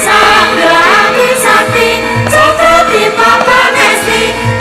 Sakti, Sakti, Sakti, Papa Nesti.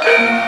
Puji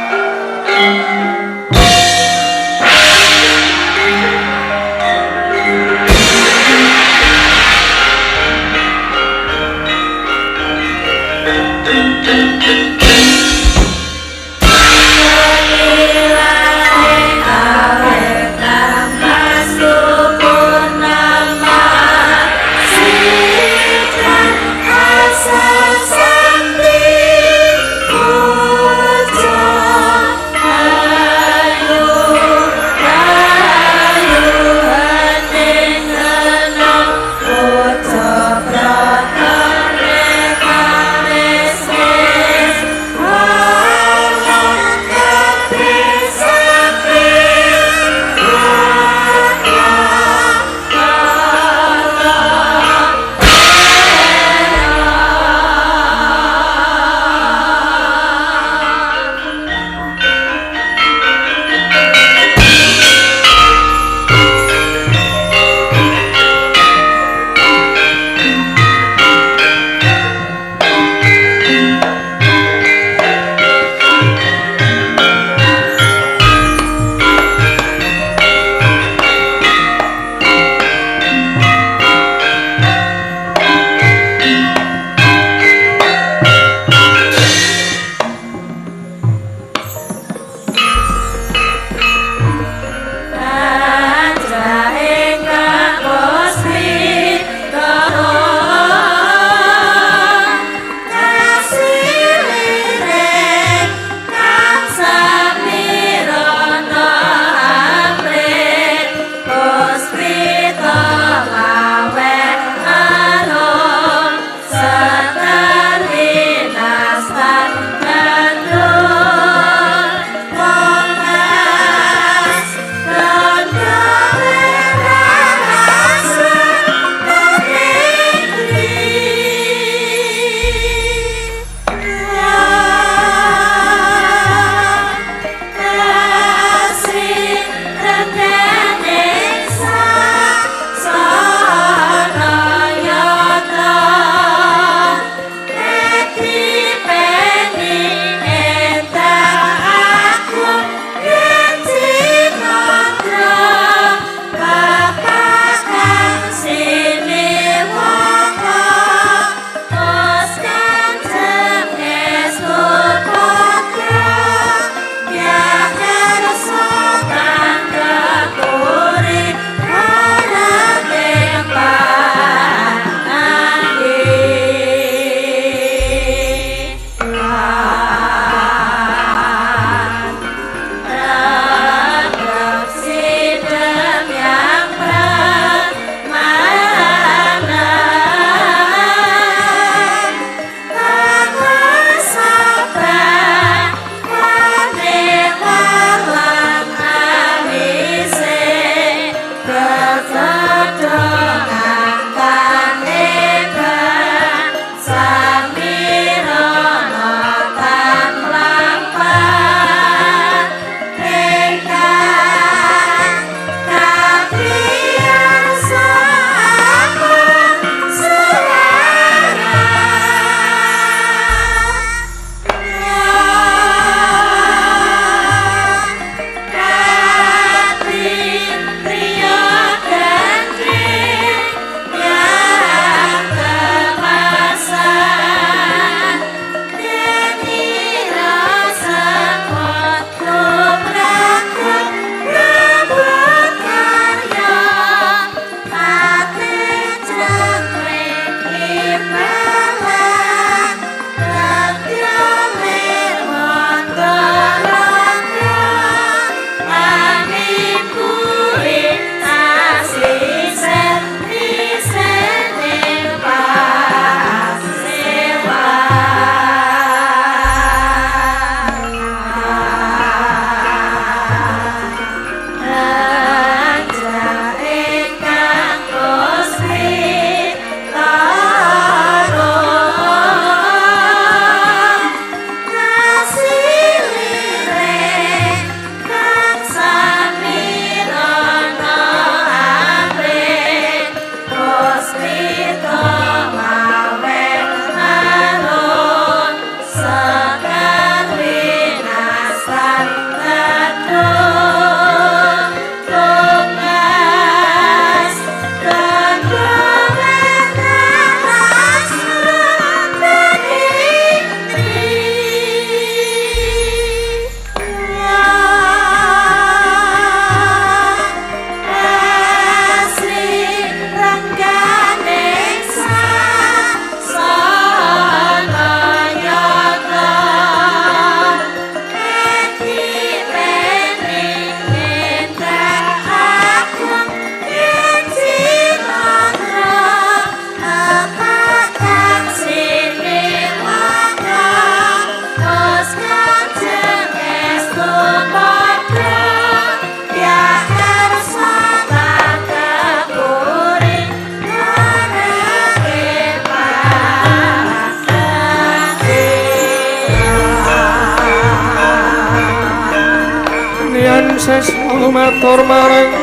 Raden Sesna matur marang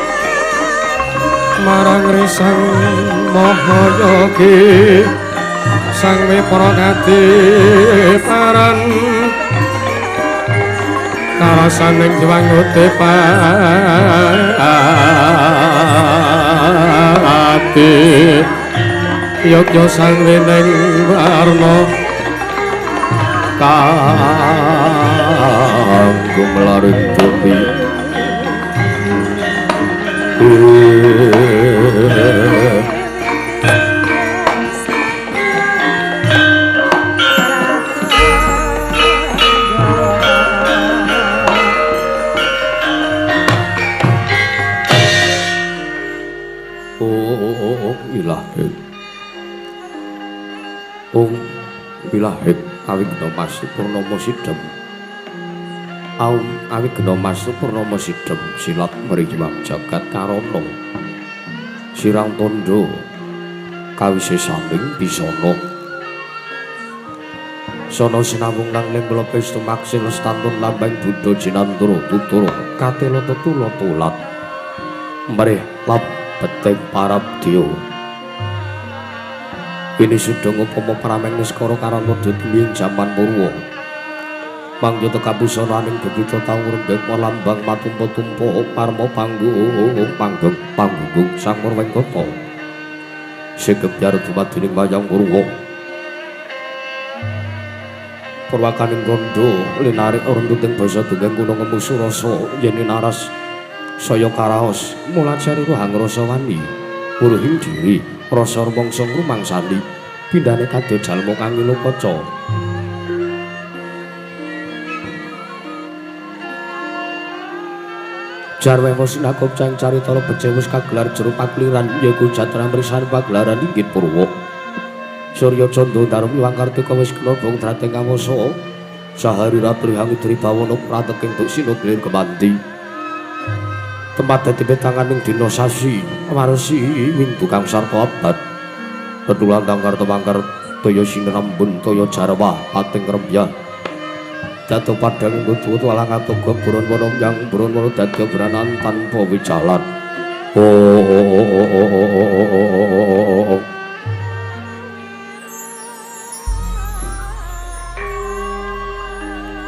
Risang Mahayogi Sang Wipragati paran karasaning diwanguti pati yogya sang wining warna kanggo mlaring bumi Ilahit awigna mas purnama sidhem awigna mas purnama sidhem silat mriwang jagat karana sirang tandha kawisesaning bisana sono sinambung nang lembla pesta maksil stantun lambang Buddha jinantara tutur katela tetula tulat mrih lab beteng parabdya ini sudah ngupama prameng niskara karana dadi jaman purwa mangjata kabusananing gebita tawurendeng lambang matumpa-tumpa parma panggung sang Murwengkata segebyar dumadining wayang purwa purwakaning kandha linarik renduting basa dongeng kuna ngemu surasa yen naras saya karaos mulacari rohang rasa wani puruhing diri rasa rumangsa ngrumangsani pindhane kadya jalma kang ilukaca jarwewa sinakop cang caritara becewus kagelar jero pakliran yaiku jatra mrisan pagelaran inggit purwa Surya Candra Darmi Wangkartika wis kena bong drateng kawasa sahari ratri hangidri bawana prateking tuk sinuglir kemanti tempat dadi petanganing dina sasi warsi wing tukang sarta abad tetulan tangkar temangkar toya sinrembun toya jarwa pating rembyah datu padang kudu alang atoga buron wono yang buron wono dadi branan tanpa wicalan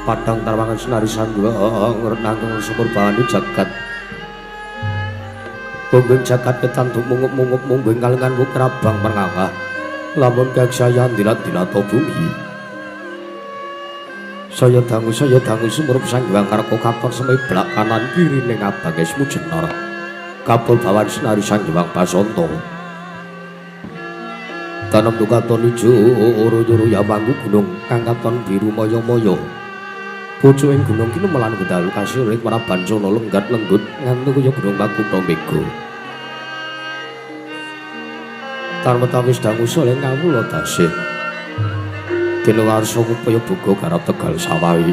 padang tarwangan senari sandwang renang sumur bani jagat Bungging jagat ketantuk mungup-mungup mungging kalengan wukrabang pengangah lamun keksayan dilat-dilato bumi saya dangu sumurup sanggiwang karko kapal semeblak kanan kiri ning abang esmu jenar kapal bawan senari sanggiwang basonto tanam dukaton ijo uru-uru ya bangku gunung kangkaton biru moyo-moyo pucu ing gunung kini melan kudalu kasirik maraban sono lenggat lenggut ngantuk ya gunung Makutha Mega tarmetawis dangu soleh ngawula tasih dene warsa upaya buka karep Tegal Sawahi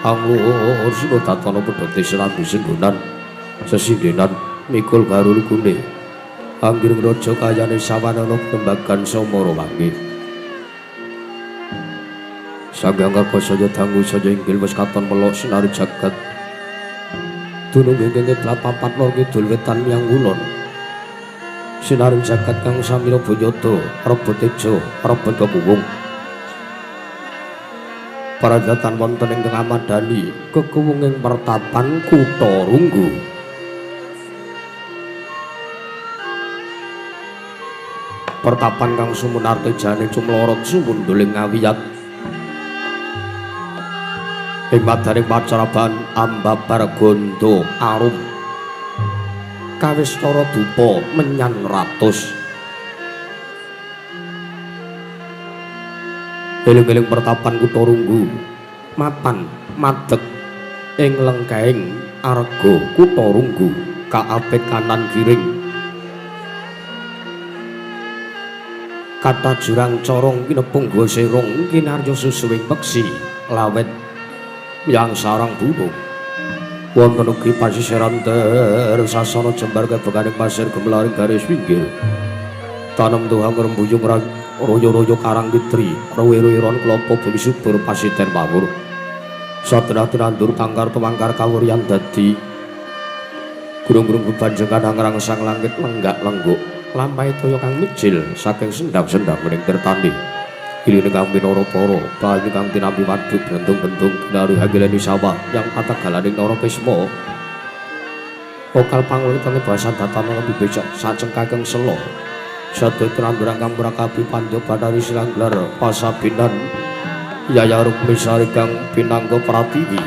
anggur sino tatono pedhote serambi senggonan sesindenan mikul garul kune anggir raja kayane sawanana tembagan samara wangi Sanggang saya dangu saya inggil wis katon melok sinari jagat dunung ngene papat lor kidul wetan yang ulon sinari jagat kang samira banyata rebut tejo rebut kebuwung paradatan wonten ing tengah madani kekuwunging pertapan Kutha Runggu pertapan kang sumunar tejane cumlorot sumunduling ngawiyat ing madaning pacaraban Ambabar Gondo Arum kawistara dupa menyan ratus eling-eling pertapan Kutha Runggu mapan madeg ing lengkaing arga Kutha Runggu kaapit kanan kiring kata jurang corong kinepung gua serong kinarya susuwing peksi lawet yang sarang gunung wonten ugi pasisiran ter sasana jembar kebekaning pasir gemelaring garis pinggir tanem tuhang rembuyung royo-royo karang witri rewe-reweron kelompo bumi subur pasiten mawur Satria tinandur tangkar tumangkar kawuryan dadi gurung-gurung bebanjeng kadang rangsang langit lenggak lengguk lampahe toya kang mijil saking sendang-sendang mening tirtani iline kang pinara para banyu kang tinampi wadhuk bentung-bentung ginaru hagileni sawah yang patah galaning nara pisma okal pangulitane basan datana lebih becok sacengkakeng selo sadaya tinanduran kang prakabi pandya badari silang gelar pasabinan Yaya Rukmi Sari kang pinangga pratiwi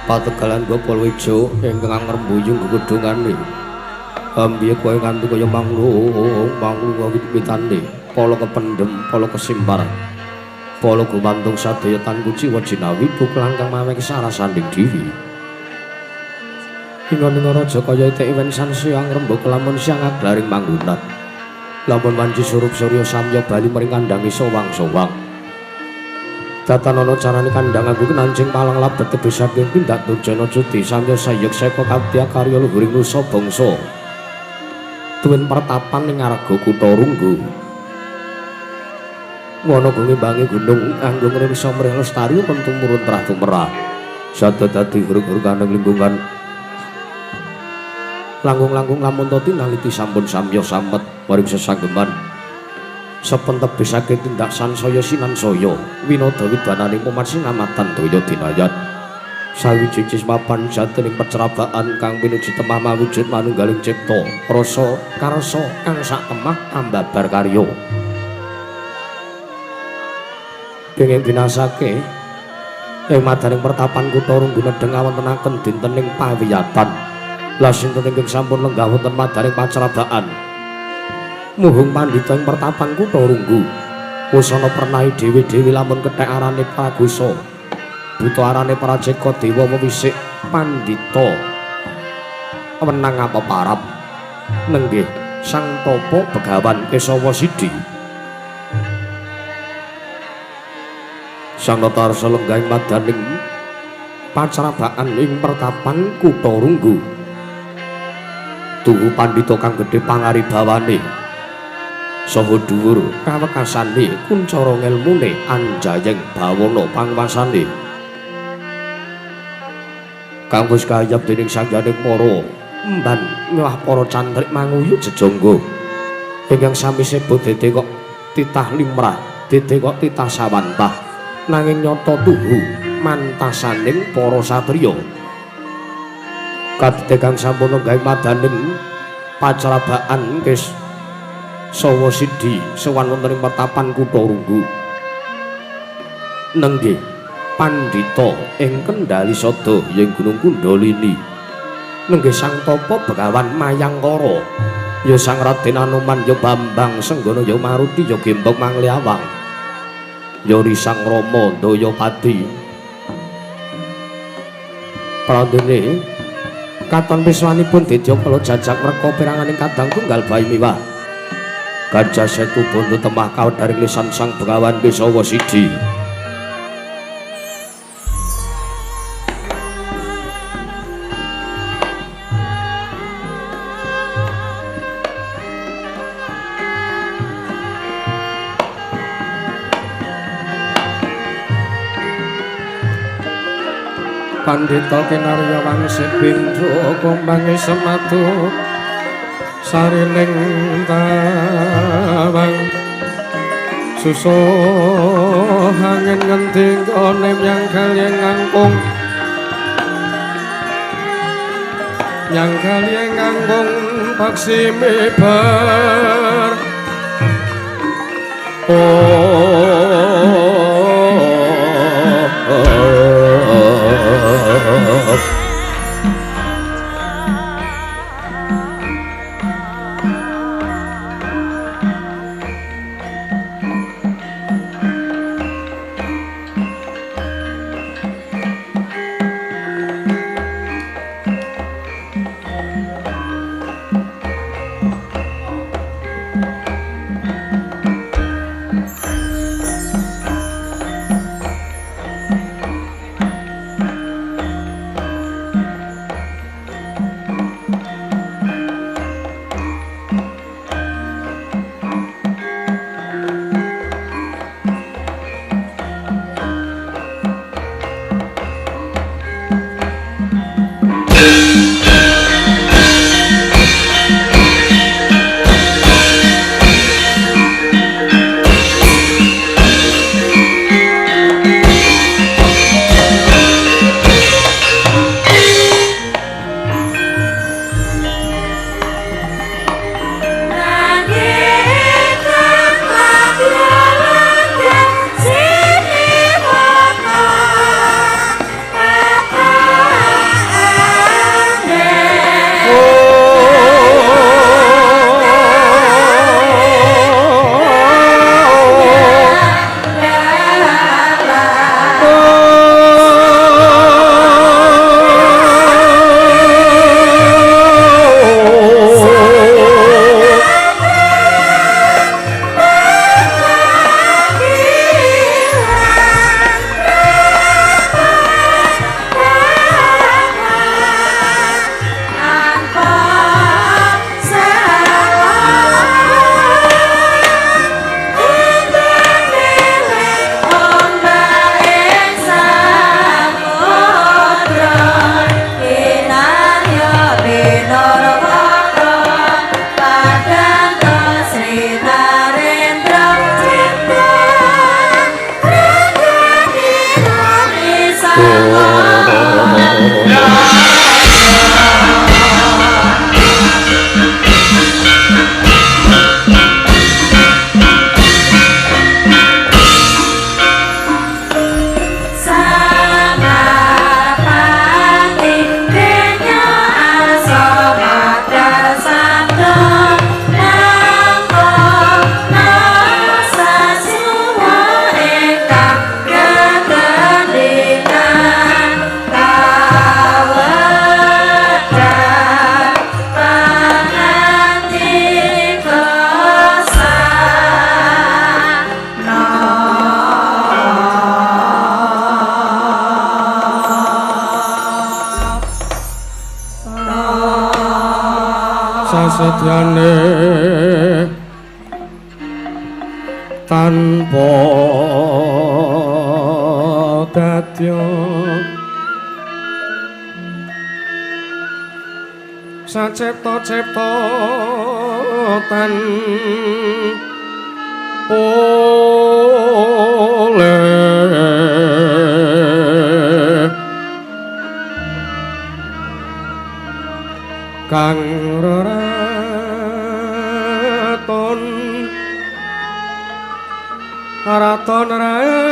Pategalan Gopal Wijo ingkang ngrembuyung gegudungane ambiye kowe nganti kaya manglung wit-witane pala kependhem pala kesimpar pala gumantung sadaya tan kuci wajinawi tuklang kang mamek sarasanding dewi Ingon-ingon raja kaya itik iwen sansyang rembug lamun siang aglaring manggunat lamun wanci surup surya samya bali mring kandangi sowang-sowang Datanana carane kandhang aku kenancing palang labet tebih saking tindak durjana cuti samya sayek seka kadya karya luhuring nusa bangsa tuwin pertapan ning ngarga kutha Runggu wana ngimbangi gunung anggo ngreksa mrih lestari pentumurun trah tumrah sada dadi guru-guru kaneng lingkungan langgung-langgung lamun to tinaliti sampun samya samet maring sesanggeman sepen tebih saking tindak sansaya sinansaya winada widananing umat sinamatan daya dinayat sawijing cismapan jatining pecerabaan kang pinuji temah mawujud manunggaling cipta rasa karsa kang sak temah ambabar karya kenging binasake ing madaning pertapan kutha Runggu nedheng awontenaken dintening pawiyatan lasinten ingkang sampun lenggah wonten madaning pacerabaan muhung pandhita ing pertapan kutha Runggu wusana pernahi dewi-dewi lamun kethek arane Pragusa buta arane Prajeka dewa wewisik pandhita wenang apa parap nenggih sang tapa begawan Kesawa Sidi sang notarsa lenggah ing madaning pacerabaan ing pertapan kutha Runggu tuhu pandhita kang gedhe pangaribawane saha dhuwur kawekasane kuncara ngelmune anjayeng bawana pangwasane kang wis kayap dening sangganing para emban miwah para cantrik manguyu jejonggo ingkang sami sebut dede kok titah limrah dede kok titah sawantah nanging nyata tuhu mantasaning para satriya kadite kang sampun lenggah madaning pacerabaan Kesawa Sidi sowan wonten ing pertapan kutha Runggu nenggih pandhita ing Kendali Sada ing Gunung Kundalini nenggih sang tapa begawan Mayangkara ya sang Raden Anoman ya Bambang Senggana ya Maruti ya Gembok Mangliawang ya Risang Rama Dayapati pradene katon piswanipun Dedya Kala jajak merka piranganing kadang tunggal bayi miwah Gajah Setu Bondo temah kawedharing lisan sang begawan Kesawa Sidi Pandhita kinarya wangsit pindha kombange sematu sarining tawang susuh angin ngending onem yang kalian ngangkung paksi mebar sasetyane tanpa dadya sacipta-cipta tan oleh kang raton raton rentas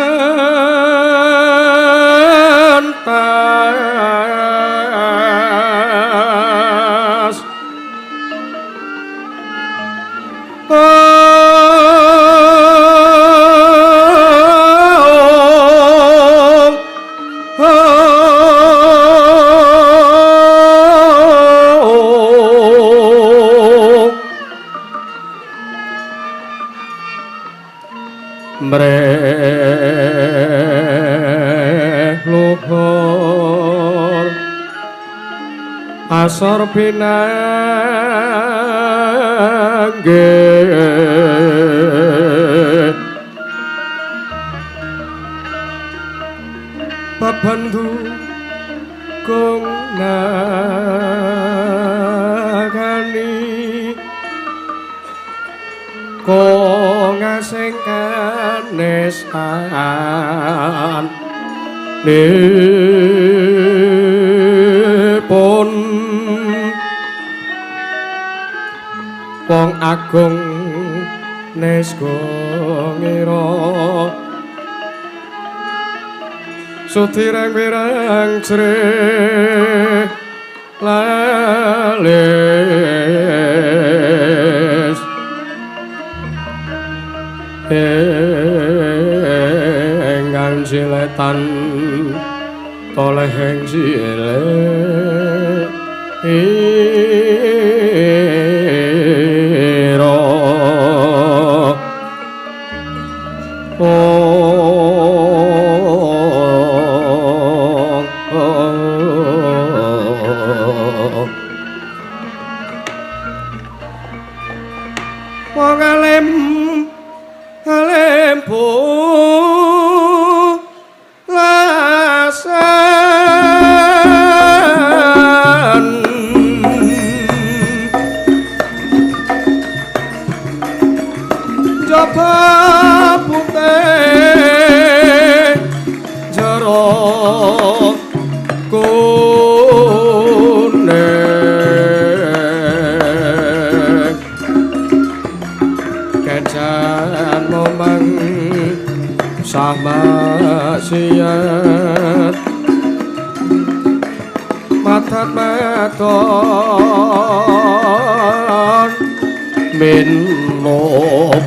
luhur asor pinangge papandu kong nagani kong asing kanesan nipun wong agung nesgo ngira sutirang-wirang jre lalis enggang siletan toleh cilik ira wong alim bu lasan coba putih jero kuning kejan momang sama siat maton minlop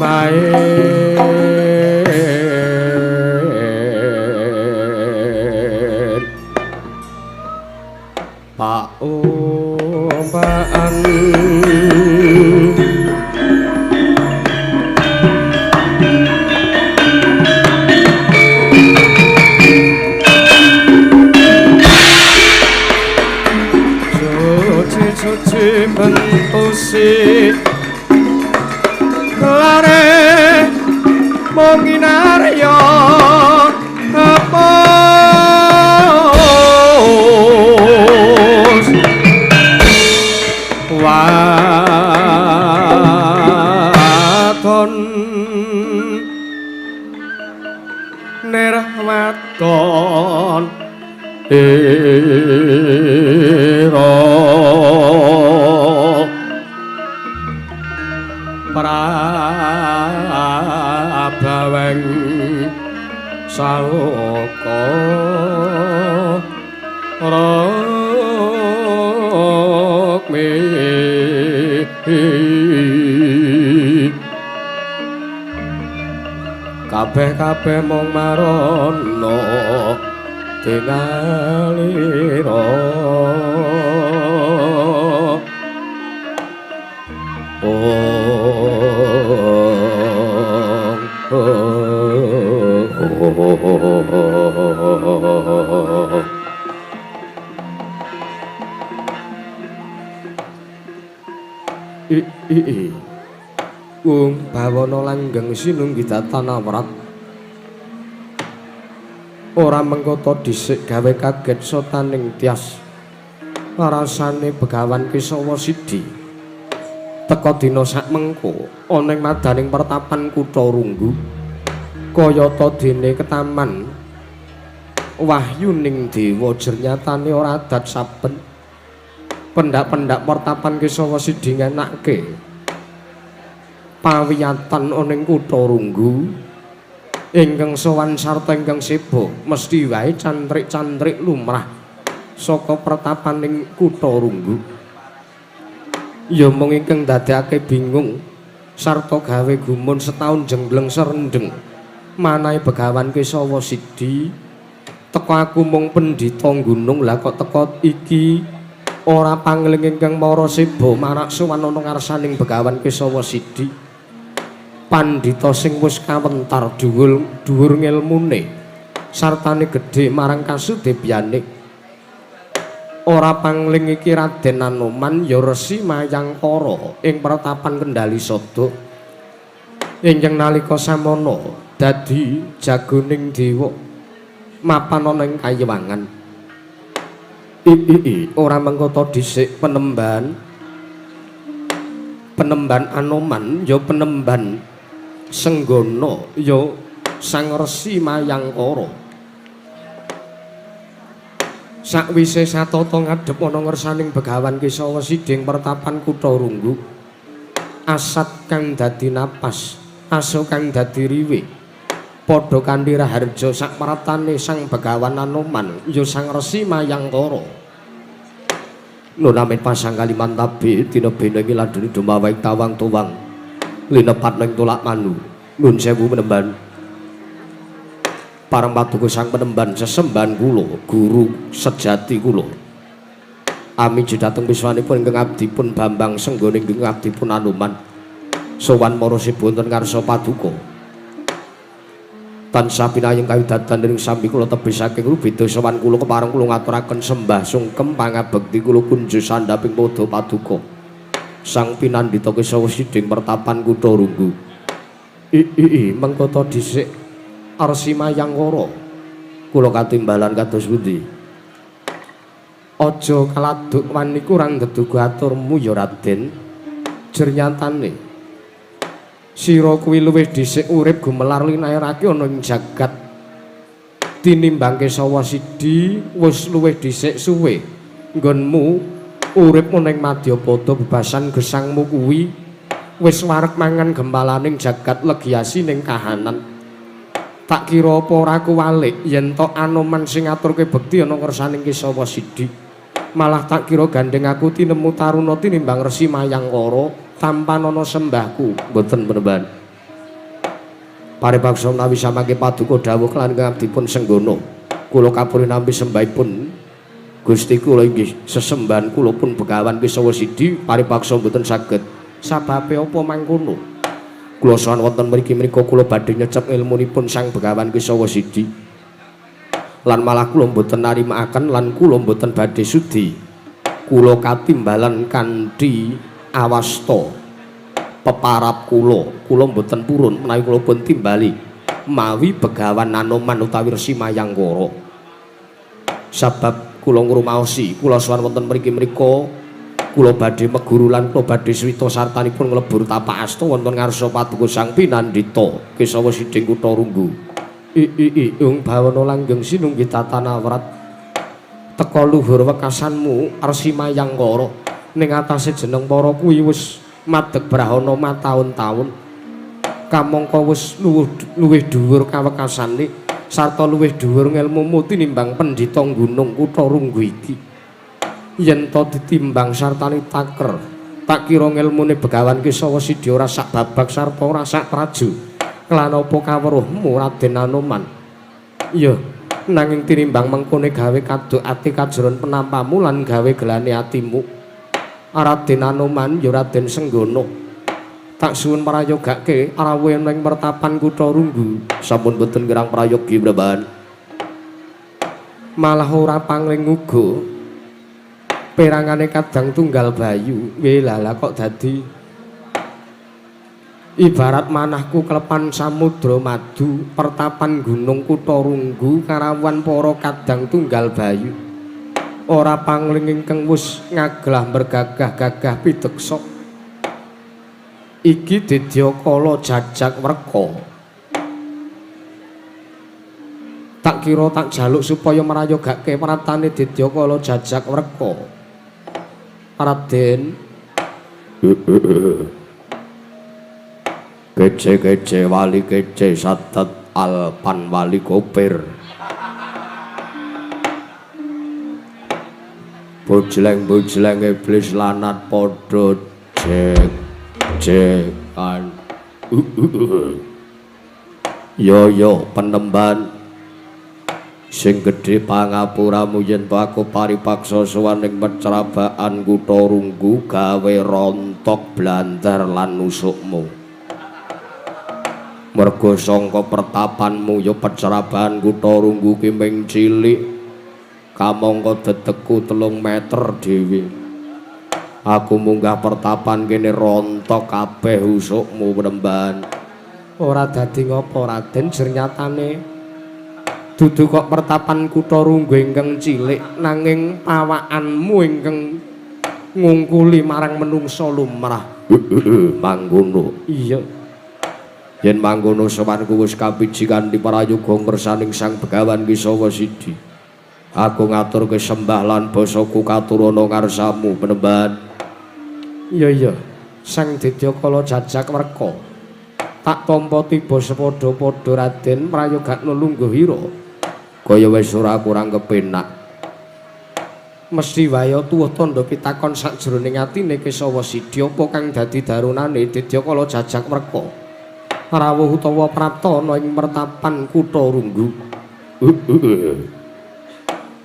main pak umpaan suci bentusi kelare monginaryo apos waton nerahmaton ira prabaweng saloka rakmi kabeh-kabeh mung marana tingalira Bawana langgeng sinunggi tatana wrat ora mengkoto dhisik gawe kaget sotaning tias rasane Begawan Kesawa Sidhi teka dina sak mengko ana ing madaning pertapan Kutha Runggu kayata dene ketaman wahyuning dewa jernyatane ora adat saben pendak-pendak pertapan Kesawa Sidhi ngenake pawiyatan ana ing Kutha Runggu ingkang sowan sarta ingkang sibuk mesti wae cantrik-cantrik lumrah saka pertapaning Kutha Runggu ya mung ingkang dadekake bingung sarta gawe gumun setaun jengleng serendeng manahe Begawan Kesawa Sidhi teko aku mung pendhita gunung lah kok teko iki ora pangling ingkang mara seba marak sowan ana ngarsaning Begawan Kesawa Sidhi pandhita sing wis kawentar dhuwur ngilmune sartane gedhe marang kasudebyane ora pangling iki Raden Anoman ya Resi Mayangkara ing pertapan Kendali Sada ingkang nalika samana dadi jagoning dewa mapan ana ing kayewangan ora mengko dhisik penemban Anoman ya penemban Senggana ya Sang Resi Mayangkara sakwise satata ngadhep ana ngersaning Begawan Kesawa Sidhi ing pertapan Kutha Runggu asat kang dadi napas aso kang dadi riwe padha kanthi raharja sakpratane Sang Begawan Anoman ya Sang Resi Mayangkara nunamit pasang kaliman tabi dina bena iki ladeni dumawaing tawang tuwang linepat ning tulak manu nun sewu penemban parang paduka Sang Penemban sesembahan kula guru sejati kula amiji dhateng wiswanipun ingkang abdipun Bambang Senggana ingkang abdipun Anoman sowan marosipun wonten ngarsa paduka tansah pinayeng kawidadan dening sami kula tebih saking rubeda sowan kula kepareng kula ngaturaken sembah sungkem pangabekti kula kunjuk sandhaping padha paduka Sang Pinandhita Kesawa Sidhi pertapan Kutha Runggu mengko ta dhisik Resi Mayangkara kula katimbalan kados pundi aja kaladuk wani kurang deduga aturmu ya Raden jernyatane sira kuwi luwih dhisik urip gumelar linairake ana ing jagat tinimbang Kesawa Sidhi wis luwih dhisik suwe nggonmu urip ana ing Madyapada bebasan gesangmu kuwi wis wareg mangan gempalaning jagat legiasi ning kahanan tak kira apa ora kuwalik yen tok Anoman sing ngaturke bekti ana ngersaning Kesawa Sidhi malah tak kira gandeng aku tinemu taruna tinimbang Resi Mayangkara tanpa ana sembahku mboten penemban paripaksa menawi samangke paduka dawuh lan ngabdipun Senggana kula kapuri nampi sembahipun Gusti kula inggih sesembahan kula pun Begawan Kesawa Sidhi paripaksa mboten saged sababe apa mangkono kula sawan wonten mriki menika kula badhe nyecep ilmunipun Sang Begawan Kesawa Sidhi lan malah kula mboten narimakaken lan kula mboten badhe sudi kula katimbalan kanthi awasta peparap kula mboten purun menawi kula pun timbali mawi Begawan Anoman utawi Resi Mayangkara sabab kula ngrumaosi kula sawan wonten mriki menika kula badhe meguru lan kula badhe swita sartanipun nglebur tapak asta wonten ngarsa paduka Sang Pinandhita Kesawa Sidhi Kutha Runggu ing bawana langgeng sinunggih tatana wrat teka luhur wekasanmu Resi Mayangkara ning atase jeneng para kuwi wis madeg brahana mataun-taun kamangka wis luwih dhuwur kawekasane sarta luwih dhuwur ngelmumu tinimbang pendhita gunung Kutha Runggu iki yen to ditimbang sartane taker tak kira ngelmune Begawan Kesawa Sidhi ora sak babak sarta ora sak praju kelan apa kawruhmu Raden Anoman iya nanging tinimbang mengkone gawe kaduk ati kajeron penampamu lan gawe gelane atimu Raden Anoman ya Raden Senggana tak suwun prayogake rawuh ing pertapan Kutha Runggu sampun boten kirang prayogi Praban malah ora pangling uga perangane kadang tunggal bayu welala kok dadi ibarat manahku kelepan samudra madu pertapan gunung kutha runggu karawan para kadang tunggal bayu ora pangling ingkang wis ngaglah bergagah-gagah pideksa iki dedya kala jajak werka tak kira tak jaluk supaya merayogake pratane dedya kala jajak werka Raden kece wali kece satet alpan wali kopir bojleng iblis lanat padha jekan yo penemban sing gedhe pangapuramu yen to aku paripaksa suwaning pecrabaan kutha runggu gawe rontok blandar lan nusukmu merga sangka pertapanmu ya pecrabaan kutha runggu ki ming cilik kamangka deteku 3 meter dhewe aku munggah pertapan kene rontok kabeh usukmu penemban ora dadi ngopo Raden jernyatane dudu kok pertapan kutha runggu ingkang cilik nanging pawakanmu ingkang ngungkuli marang menungsa lumrah mangkono iya yen mangkono sowanku wis kapiji kanthi prayoga ngersaning Sang Begawan Kisawa Sidi aku ngaturke sembah lan basaku katurana ngarsamu penemban iya Sang Dedya Kala jajak werka tak tampa tiba sepadha-padha Raden prayogakna lungguhira kaya wis ora kurang kepenak mesti waya tuwuh tandha pitakon sakjroning atine Kisawa Sidi apa kang dadi darunane Dedya Kala jajak werka rawuh utawa prapta ana ing pertapan kutha runggu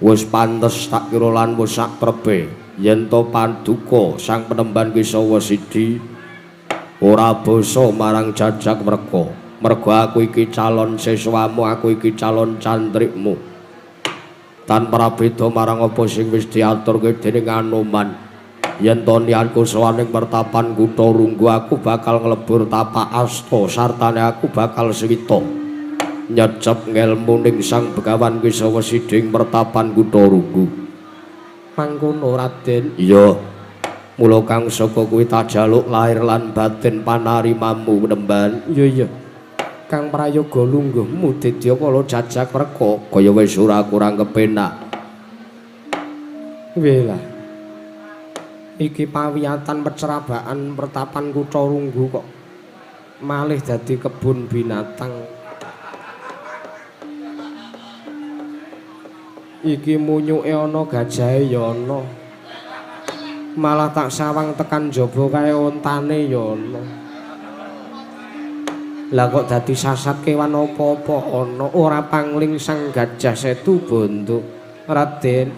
wis pantes tak kira lan wis sakprepe yen to panduka Sang Penemban Kisawa Sidi ora basa marang jajak werka mergo aku iki calon siswamu aku iki calon cantrikmu tanpa beda marang apa sing wis diaturke dening Anoman yen to niatku sawaning pertapan kutha runggu aku bakal nglebur tapak asta sartane aku bakal sewita nyecep ngelmuning Sang Begawan Kisawa Sidi pertapan kutha runggu mangkono Raden iya mula kang saka kuwi tak jaluk lahir lan batin panarimamu penemban iya kang prayoga lungguhmu Dedya Kala jajak werka kaya wis ora kurang kepenak wela iki pawiyatan pecrabaan pertapan kutha runggu kok malih dadi kebun binatang iki munyuke ana gajahe ya ana malah tak sawang tekan jaba kae ontane ya ana lah kok dadi sasat kewan apa-apa ana ora pangling Sang Gajah Setu Bondo Raden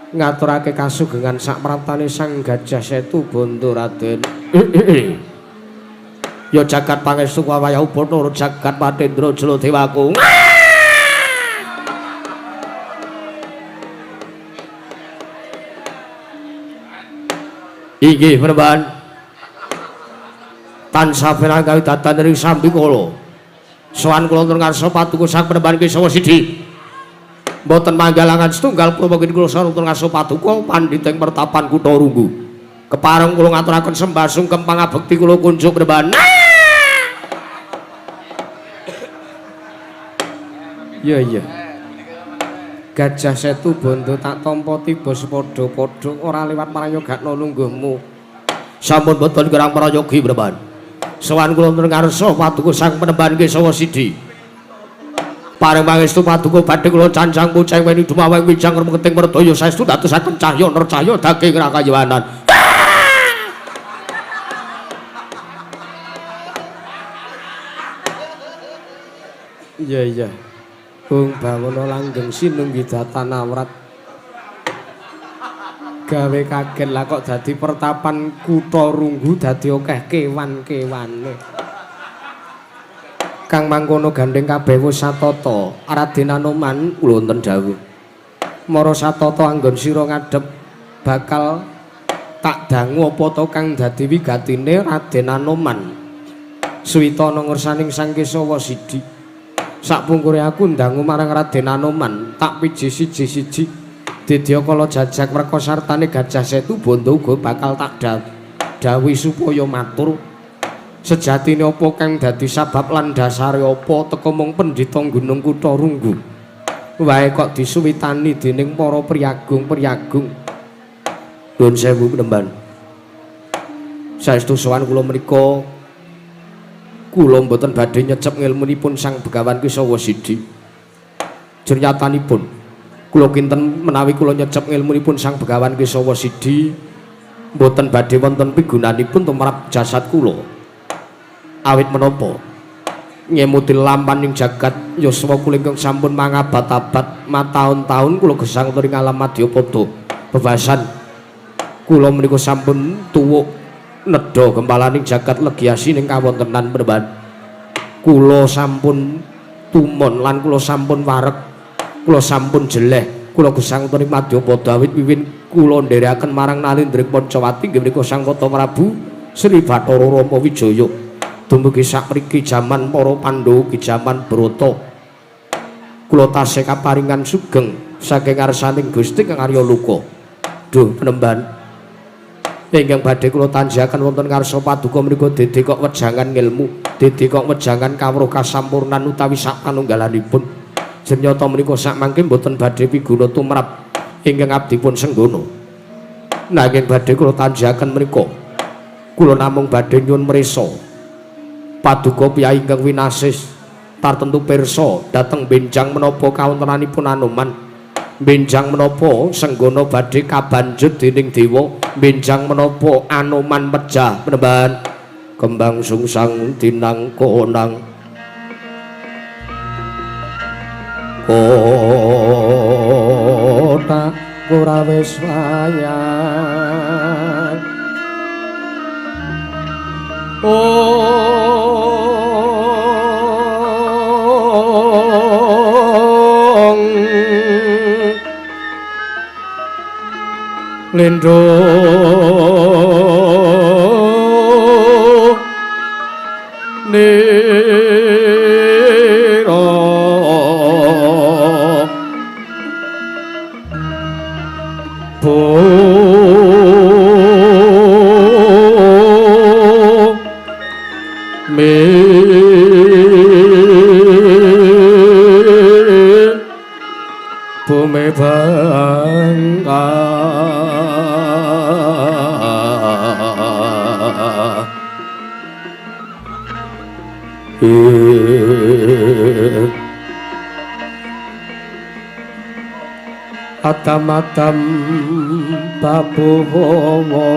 ngaturake kasugengan sak praptane Sang Gajah Setu Bondo Raden ya jagat pangestu wayah upana jagat Patendra Jala Dewaku inggih penemban tansah pirang-pirang datan ring sambi kula sowan kula wonten ngarsa patuku Sang Penemban Kisawa Sidi mboten manggalangan setunggal kula mangkin kula sareng wonten ngarsa patuku pandhita ing pertapan kutha runggu kepareng kula ngaturaken sembah sungkem pangabekti kula kunjuk penemban iya Gajah Setu Bondo tak tampa tiba sepadha-padha ora liwat prayogakna lungguhmu sampun boten kirang prayogi penemban sowan kula wonten ngarsa patuku Sang Penemban Kisawa Sidi pareng pangestu patuku badhe kula cancang puceng weni dumaweng wijang remeting merdaya saestu dadosaken cahya nercahya daging rakayawanan iya Bung Bawono langgeng sinunggi datan awrat gawe kaget lah kok dadi pertapan kutha runggu dadi akeh kewan-kewane kang mangkono gandeng kabeh wis satata Raden Anoman kula wonten dawuh Mara satata anggon sira ngadhep bakal tak dangu apa to kang dadi wigatine Raden Anoman. Suwita ana ngersaning Sang Kesawa Sidi. Sapungkure aku ndangu marang Raden Anoman, tak piji siji-siji. Dedya kala jajak merka sartane Gajah Setu Banda uga bakal tak dawuhi supaya matur. Sejatine apa kang dadi sabab lan dasare apa teka mung pendhita Gunung Kutharunggu. Wae kok disuwitani dening para priyagung-priyagung. Nuwun sewu Penemban. Saestu sowan kula menika kula mboten badhe nyecep ngilmunipun Sang Begawan Kesawa Sidi. Jernyatanipun kula kinten menawi kula nyecep ngilmunipun Sang Begawan Kesawa Sidi mboten badhe wonten pigunanipun tumrap jasad kula. Awit menapa ngemuti lampaning jagat yuswa kula ingkang sampun mangabad-abad mataun-taun kula gesang wonten ing alam Madyapada. Bebasan kula menika sampun tuwuk nedha gempalaning jagat legiasi ning kawontenan Penemban. Kula sampun tumon lan kula sampun wareg, kula sampun jeleh, kula gesang wonten ing Madyapada awit wiwin kula nderekaken marang Nalindring Pancawati inggih menika Sang Tata Prabu Sri Bathara Rama Wijaya. Dumugi sapriki jaman para Pandhawa ki jaman Brata. Kula tasih kaparingan sugeng saking ngarsaning Gusti Kang Arya Luka. Duh Penemban, ingkang badhe kula tanjahaken wonten ngarsa paduka menika dede kok wejangan ngilmu, dede kok wejangan kawruh kasampurnan utawi sak panunggalanipun. Jenyata menika sak mangke boten badhe piguna tumrap ingkang abdipun senggono. Nanging badhe kula tanjahaken menika kula namung badhe nyuwun mresa paduka piyai ingkang winasis tartentu pirsa dhateng benjang menapa kawontenanipun Anoman. Benjang menapa senggana badhe kabanjut dening dewa, benjang menapa Anoman pejah Penemban. Kembang sungsang dinang konang kota ora wis wayang. Lendo niro bo me bume bangga atam-atam babuwa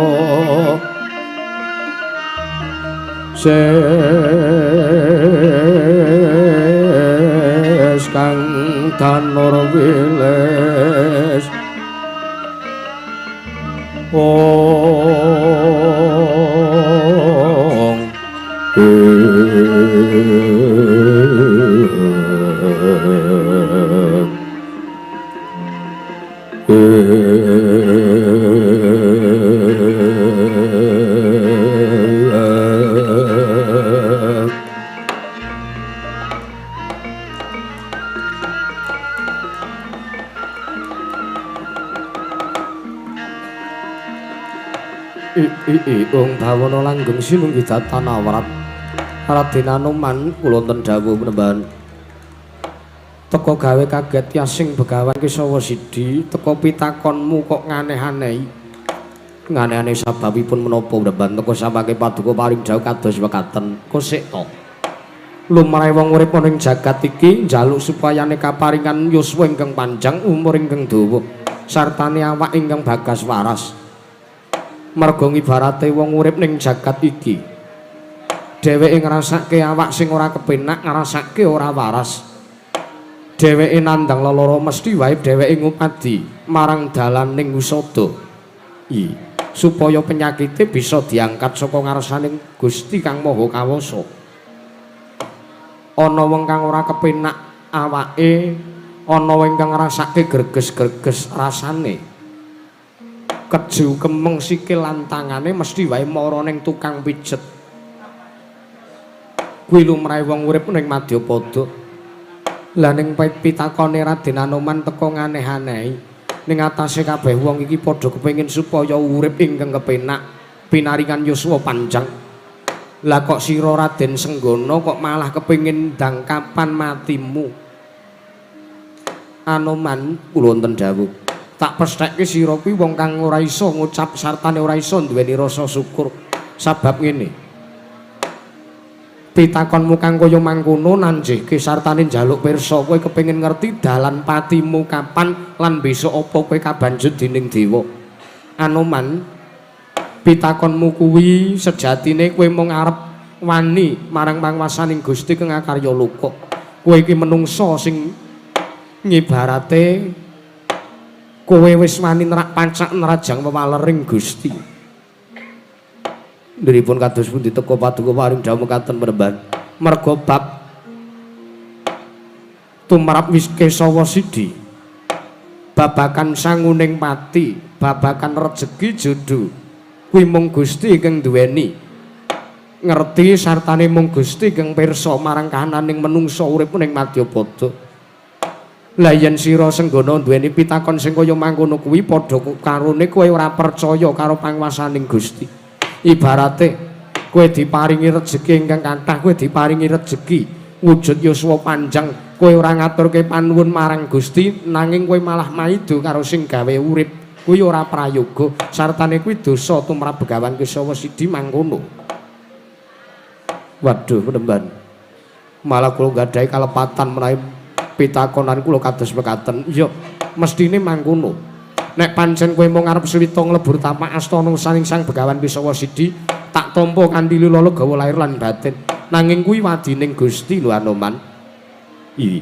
ses kang tanur wiles Ung bawana langgeng sinunggi datan awrat Raden Anoman kula wonten dawuh Penemban. Teka gawe kaget Yasing Begawan Kesawa Sidi, teka pitakonmu kok nganeh-anehi. Nganeh-aneh sababipun menapa Penemban? Teka samangke paduka paring dawuh kados mekaten. Kosik to. Lumrahe wong urip ana ing jagat iki njaluk supayane kaparingan yuswa ingkang panjang, umur ingkang dawa, sartane awak ingkang bagas waras. Merga ibarate wong urip ning jagat iki dheweke ngrasake awak sing ora kepenak, ngrasake ora waras. Dheweke nandang lelara mesti wae dheweke ngupadi marang dalaning usada supaya penyakite bisa diangkat saka ngarsaning Gusti Kang Maha Kawasa. Ana wong kang ora kepenak awake, ana ingkang ngrasake greges-greges rasane keju kemeng sikil lan tangane mesti wae mara ning tukang pijet kuwi lumrahe wong urip ning Madyapada lah ning pitakone Raden Anoman teka nganeh-anehi ning atase kabeh wong iki padha kepengin supaya urip ingkang kepenak pinaringan yuswa panjang lah kok sira Raden Senggana kok malah kepengin ndang kapan matimu Anoman kula wonten dawuh tak pesthekke sira kuwi wong kang ora iso ngucap sartane ora iso duweni rasa syukur sabab ngene pitakonmu kang kaya mangkono nanjihke sartane njaluk pirsa kowe kepengin ngerti dalan patimu kapan lan besok apa kowe kabanjut dening dewa Anoman pitakonmu kuwi sejatine kowe mung arep wani marang pangwasaning Gusti kang akarya luka kowe iki menungsa sing ngibarate kowe wis wani nerak pancak nerajang wewaling Gusti Nderipun kados pundi teka paduka paring dawuh katen merban merga bab tumrap Kesawa Sidi babakan sanguning pati babakan rejeki jodoh kuwi mung Gusti kang duweni ngerti sartane mung Gusti kang pirsa marang kahananing menungsa urip ning Madyapada lah yen sira Senggana duweni pitakon sing kaya mangkono kuwi padha karone kowe ora percaya karo pangwasaning Gusti ibarate kowe diparingi rejeki ingkang kathah kowe diparingi rejeki wujud yuswa panjang kowe ora ngaturke panuwun marang Gusti nanging kowe malah maido karo sing gawe urip kuwi ora prayoga sartane kuwi dosa tumrap Begawan Kesawa Sidi mangkono waduh penemban malah kula gadhahi kalepatan menawi pitakonan kula kados mekaten iya mestine mangkono nek pancen kowe mung arep suwita nglebur tapak astana saning Sang Begawan Kesawa Sidi tak tampa kanthi lila gawa lair lan batin nanging kuwi wadining Gusti lho Anoman iki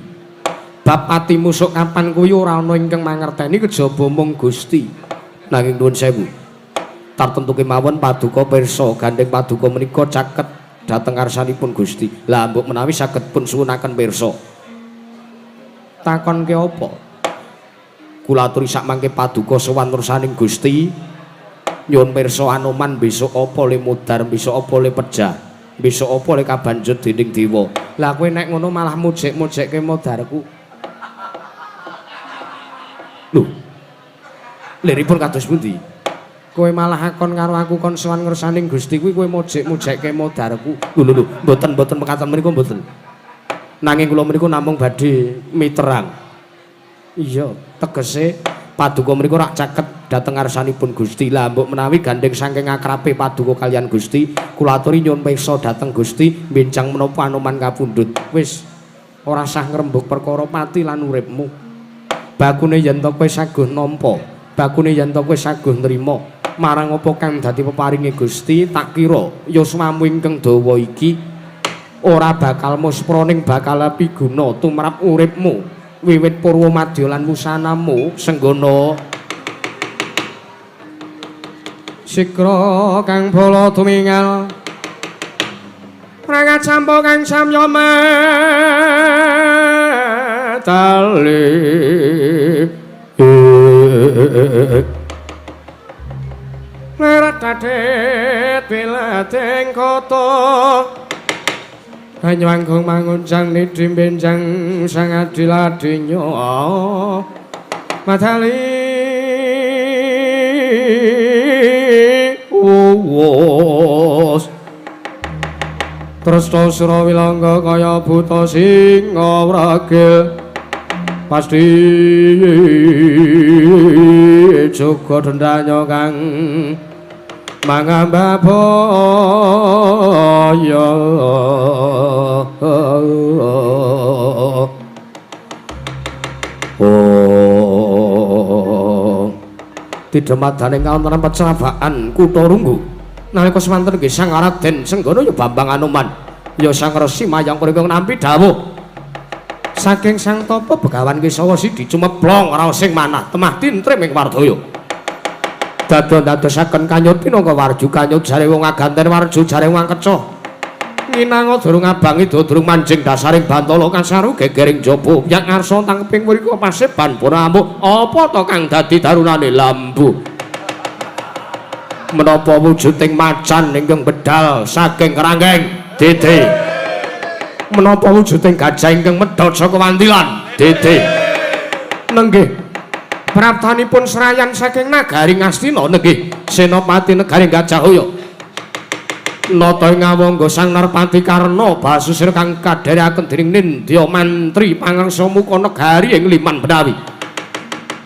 bab atimu sok kapan kuwi ora ana ingkang mangerteni kejaba mung Gusti nanging nuwun sewu tartentu kemawon paduka pirsa gandeng paduka menika caket dhateng ngarsanipun Gusti lah mbok menawi saged pun suwunaken pirsa takonke apa kula aturi sak mangke paduka sowan nursaning Gusti nyuwun pirsa Anoman besok apa le mudhar besok apa le pejah besok apa le kabanjut dening dewa lah kowe nek ngono malah mujek-mujekke mudharku lho liripun kados pundi kowe malah akon karo aku kon sowan nursaning Gusti kuwi kowe mujek-mujekke mudharku lho mboten mekaten mriku mboten nanging kula mriku namung badhe miterang iya tegese paduka mriku rak caket dhateng ngarsanipun Gusti lah mbok menawi gandeng saking akrabe paduka kalian Gusti kula aturi nyuwun pirsa dhateng Gusti benjang menapa Anoman kapundhut wis ora sah ngrembug perkara pati lan uripmu bakune yen to kowe saguh nampa bakune yen to kowe saguh nrima marang apa kang dadi peparinge Gusti tak kira yuswamu ingkang dawa iki ora bakal muspraning bakal piguna tumrap uripmu wiwit purwa madya lan wusanamu Senggana sikra kang bala tumingal rangat sampo kang samya tali merat tadet pilateng kota Hanyanggung mangunjang nidrim benjang sangat diladinyo matali uwos Tresna sira wilangga kaya buta singa wragil pasti juga dendanya kang mangambabaya Didemadaning kaunteran pecrabaan Kutha Runggu nalika semanten nggih Sang Raden Senggana ya Bambang Anoman ya Sang Resi Mayang Purika nampi dawuh saking Sang Tapa Begawan Kesawa Sidi cumeplong raos sing manah temah tintrim ing Wardaya dadosaken kanyut pinangka warju kanyut jare wong aganten warju jare wong kecoh Nginang durung abangi durung manjing dasaring Bantala Kasaru gegering jaba yang ngarsa tangkeping mriku paseban Puramu apa to kang dadi darunane lambu menapa wujuding macan ingkang bedal saking keranggeng Dede menapa wujuding gajah ingkang medhot saka wantilan Dede nenggih praptanipun serayan saking nagari Ngastina nenggih Senopati negari Gajahhoya nata ngawangga Sang Narpati Karna basusir kang kadherekaken dening Nindya mantri pangangsa muka negari ing Liman Benawi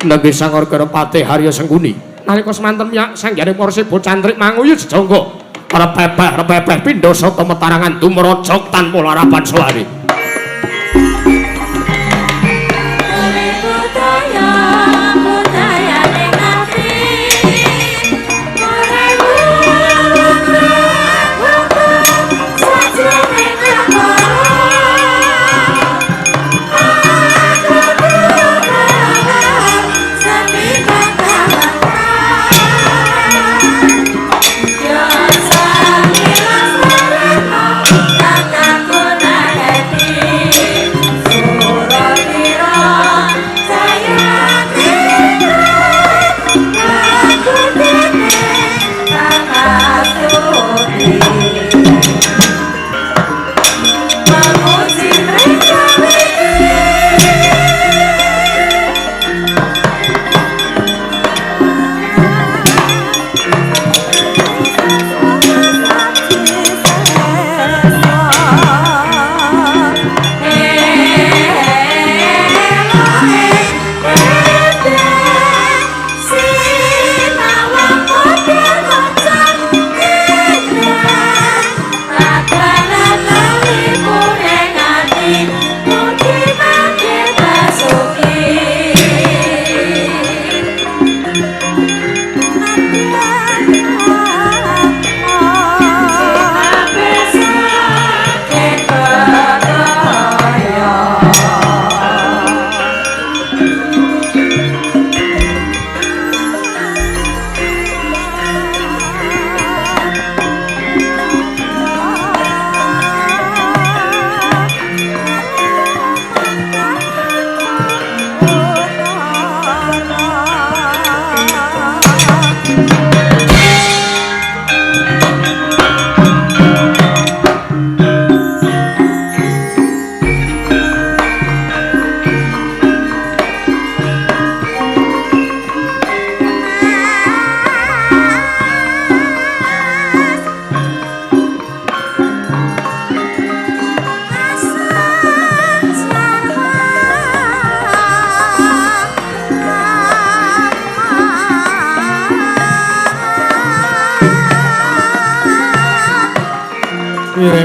nenggih Sang Argarapati Harya Sengkuni nalika semanten miyak sanggane porsi bocantrik manguyu jejangga repepeh pindha saka metarangan tumrajak tanpa larapan selari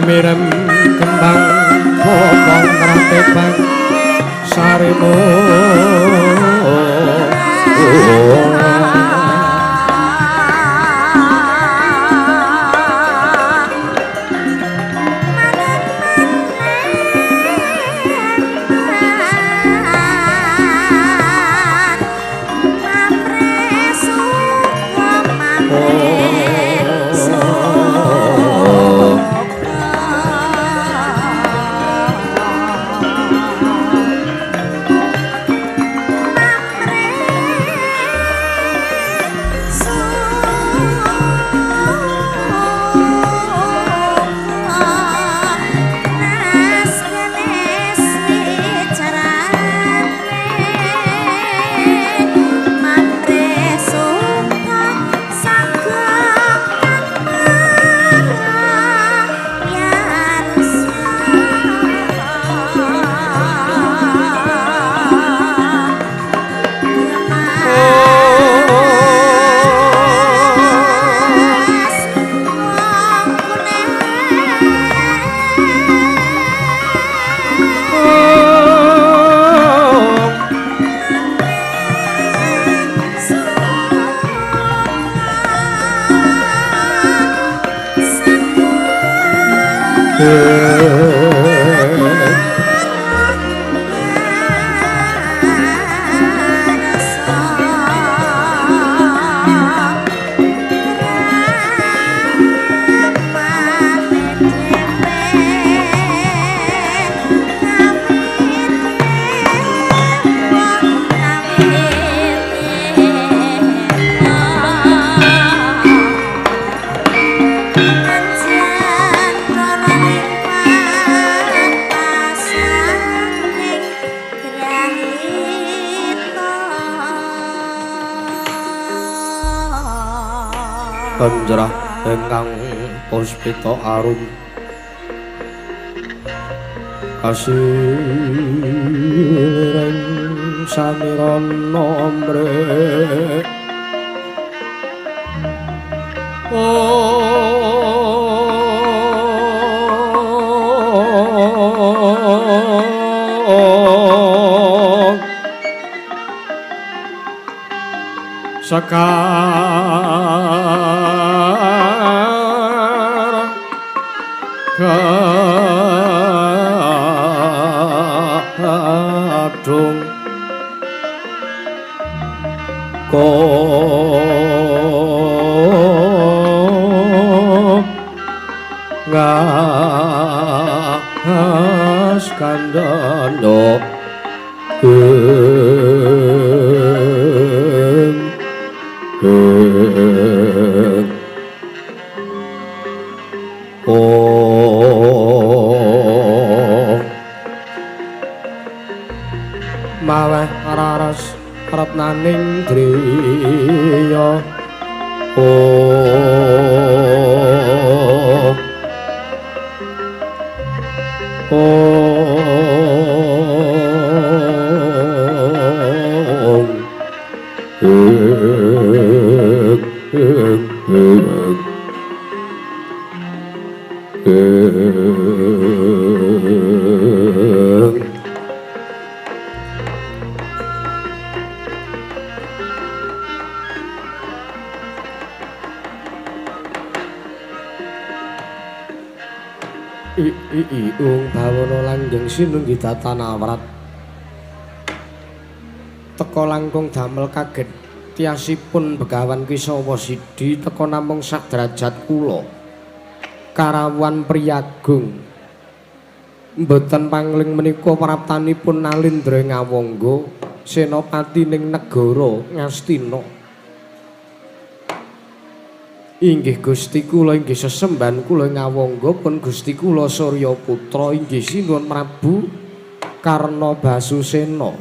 mirem kembang popong tratebang saremu Kanjrah ingkang puspita arum kasireng samirana mrek Sekar kadung ngas kandhana maweh raras ratnaning driya Iung bawana langgeng sinunggi tatanawrat teka langkung damel kaget tiasipun Begawan Kisawa Sidi teka namung sak derajat kula karawan priyagung mboten pangling menika praptanipun Nalindra Ngawangga senopati ning negara Ngastina. Inggih Gusti kula inggih sesembahan kula Ngawangga pun Gusti kula Surya Putra inggih sinuwun Prabu Karna Basusena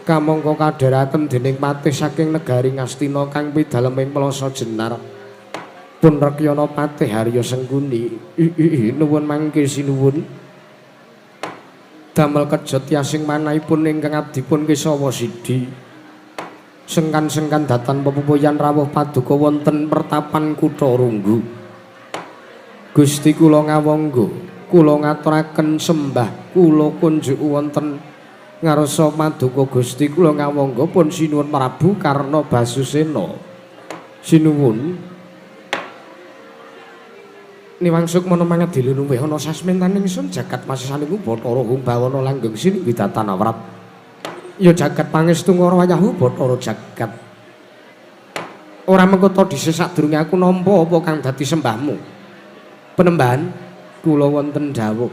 kamangka kadharaken dening patih saking negari Ngastina kang pidaleming Plasa Jenar pun Rekyana Patih Harya Sengkuni nuwun mangke sinuwun damel kejet yasing manahipun ingkang abdipun Kisawa Sidi sengkan-sengkan datan pepupuyan rawuh paduka wonten pertapan Kutha Runggu. Gusti kula Ngawangga, kula ngaturaken sembah kula kunjuk wonten ngarsa paduka Gusti kula Ngawangga pun sinuwun Prabu Karna Basusena. Sinuwun niwangsuk mana mangat dilunuwih ana sasmentaning sun jagat masasaning Bathara Humbawana langgeng sininggi tatanawrat. Ya jagat pangestu ngara wayahu Bathara jagat. Ora mengko dhisik sadurunge aku nampa apa kang dadi sembahmu. Penembahan kula wonten dawuh.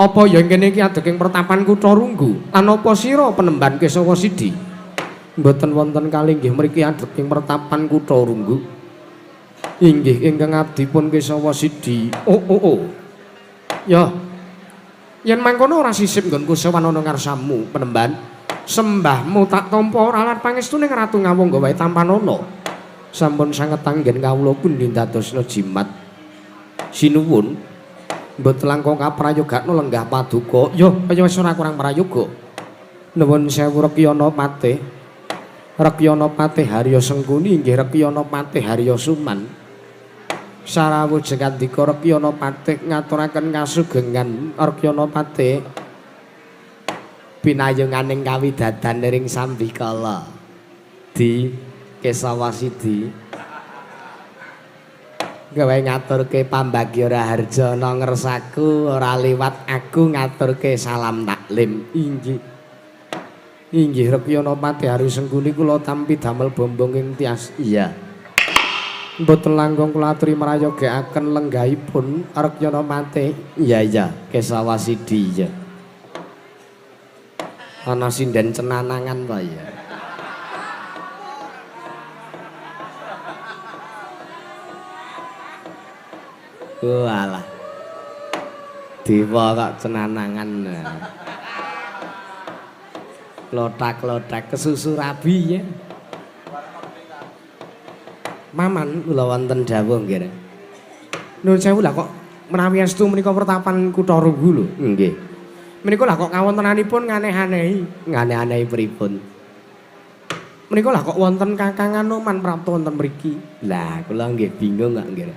Apa ya kene iki adeking pertapan Kutha Runggu? Lan apa sira Penembahan Kisawa Sidi? Mboten wonten kalih nggih mriki adeking pertapan Kutha Runggu. Inggih ingkang abdipun Kisawa Sidi. Ya. Yen mangkono ora sisip nggonku sowan ana ngarsamu, Penembahan. Sembahmu tak tampa ora lan pangestuning Ratu Ngawangga wae tampanana. Sampun sanget anggen kawula pundi dadosna jimat. Sinuwun mboten langkung kaprayogakna lenggah paduka. Ya kaya wis ora kurang prayoga. Nuwun sewu Rekyana Patih. Rekyana Patih Harya Sengkuni inggih Rekyana Patih Harya Suman. Sarawujeng andika Rekyana Patih ngaturaken kasugengan Rekyana Patih pinayunganing kawidadan ring Sambikala di Kisawa Sidi gawe ngaturke pambagya raharja ana ngersaku ora liwat aku ngaturke salam taklim inggih Rekyana Patih Harya Sengkuni kula tampi damel bombong ing tias iya mboten langkung kula aturi marayogekaken lenggahipun Rekyana Patih iya Kisawa Sidi iya ana sinden cenanangan wae ya. Walah. Dewa kok cenanangan. Lotak-lotak kesusu rabi ya. Paman kula wonten dawuh nggih. Nuwun sewu lah kok menawi estu menika pertapan Kutha Runggu lho. Nggih. Menika lah kok kawontenanipun nganeh-anehi. Nganeh-anehi pripun? Menika lah kok wonten Kakang Anoman prapta wonten mriki. Lah kula nggih bingung kok nggih.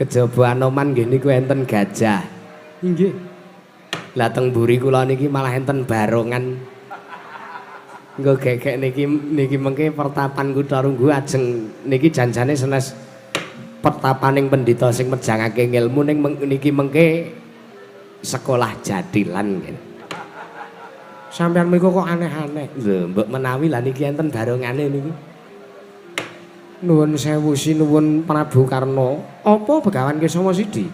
Kejaba Anoman nggih niku enten gajah. Nggih. Lah teng mburi kula niki malah enten barongan. Engko gegek niki mengke pertapan Kutha Runggu ajeng niki janjane senes pertapaning pendhita sing mejangake ngilmu ning niki mengke sekolah jadilan gitu. Sampeyan mriku kok aneh-aneh. Lho, mbok menawi lah niki enten barongane niki. Nuwun sewu sinuwun Prabu Karna. Apa Begawan Kesama Sidi?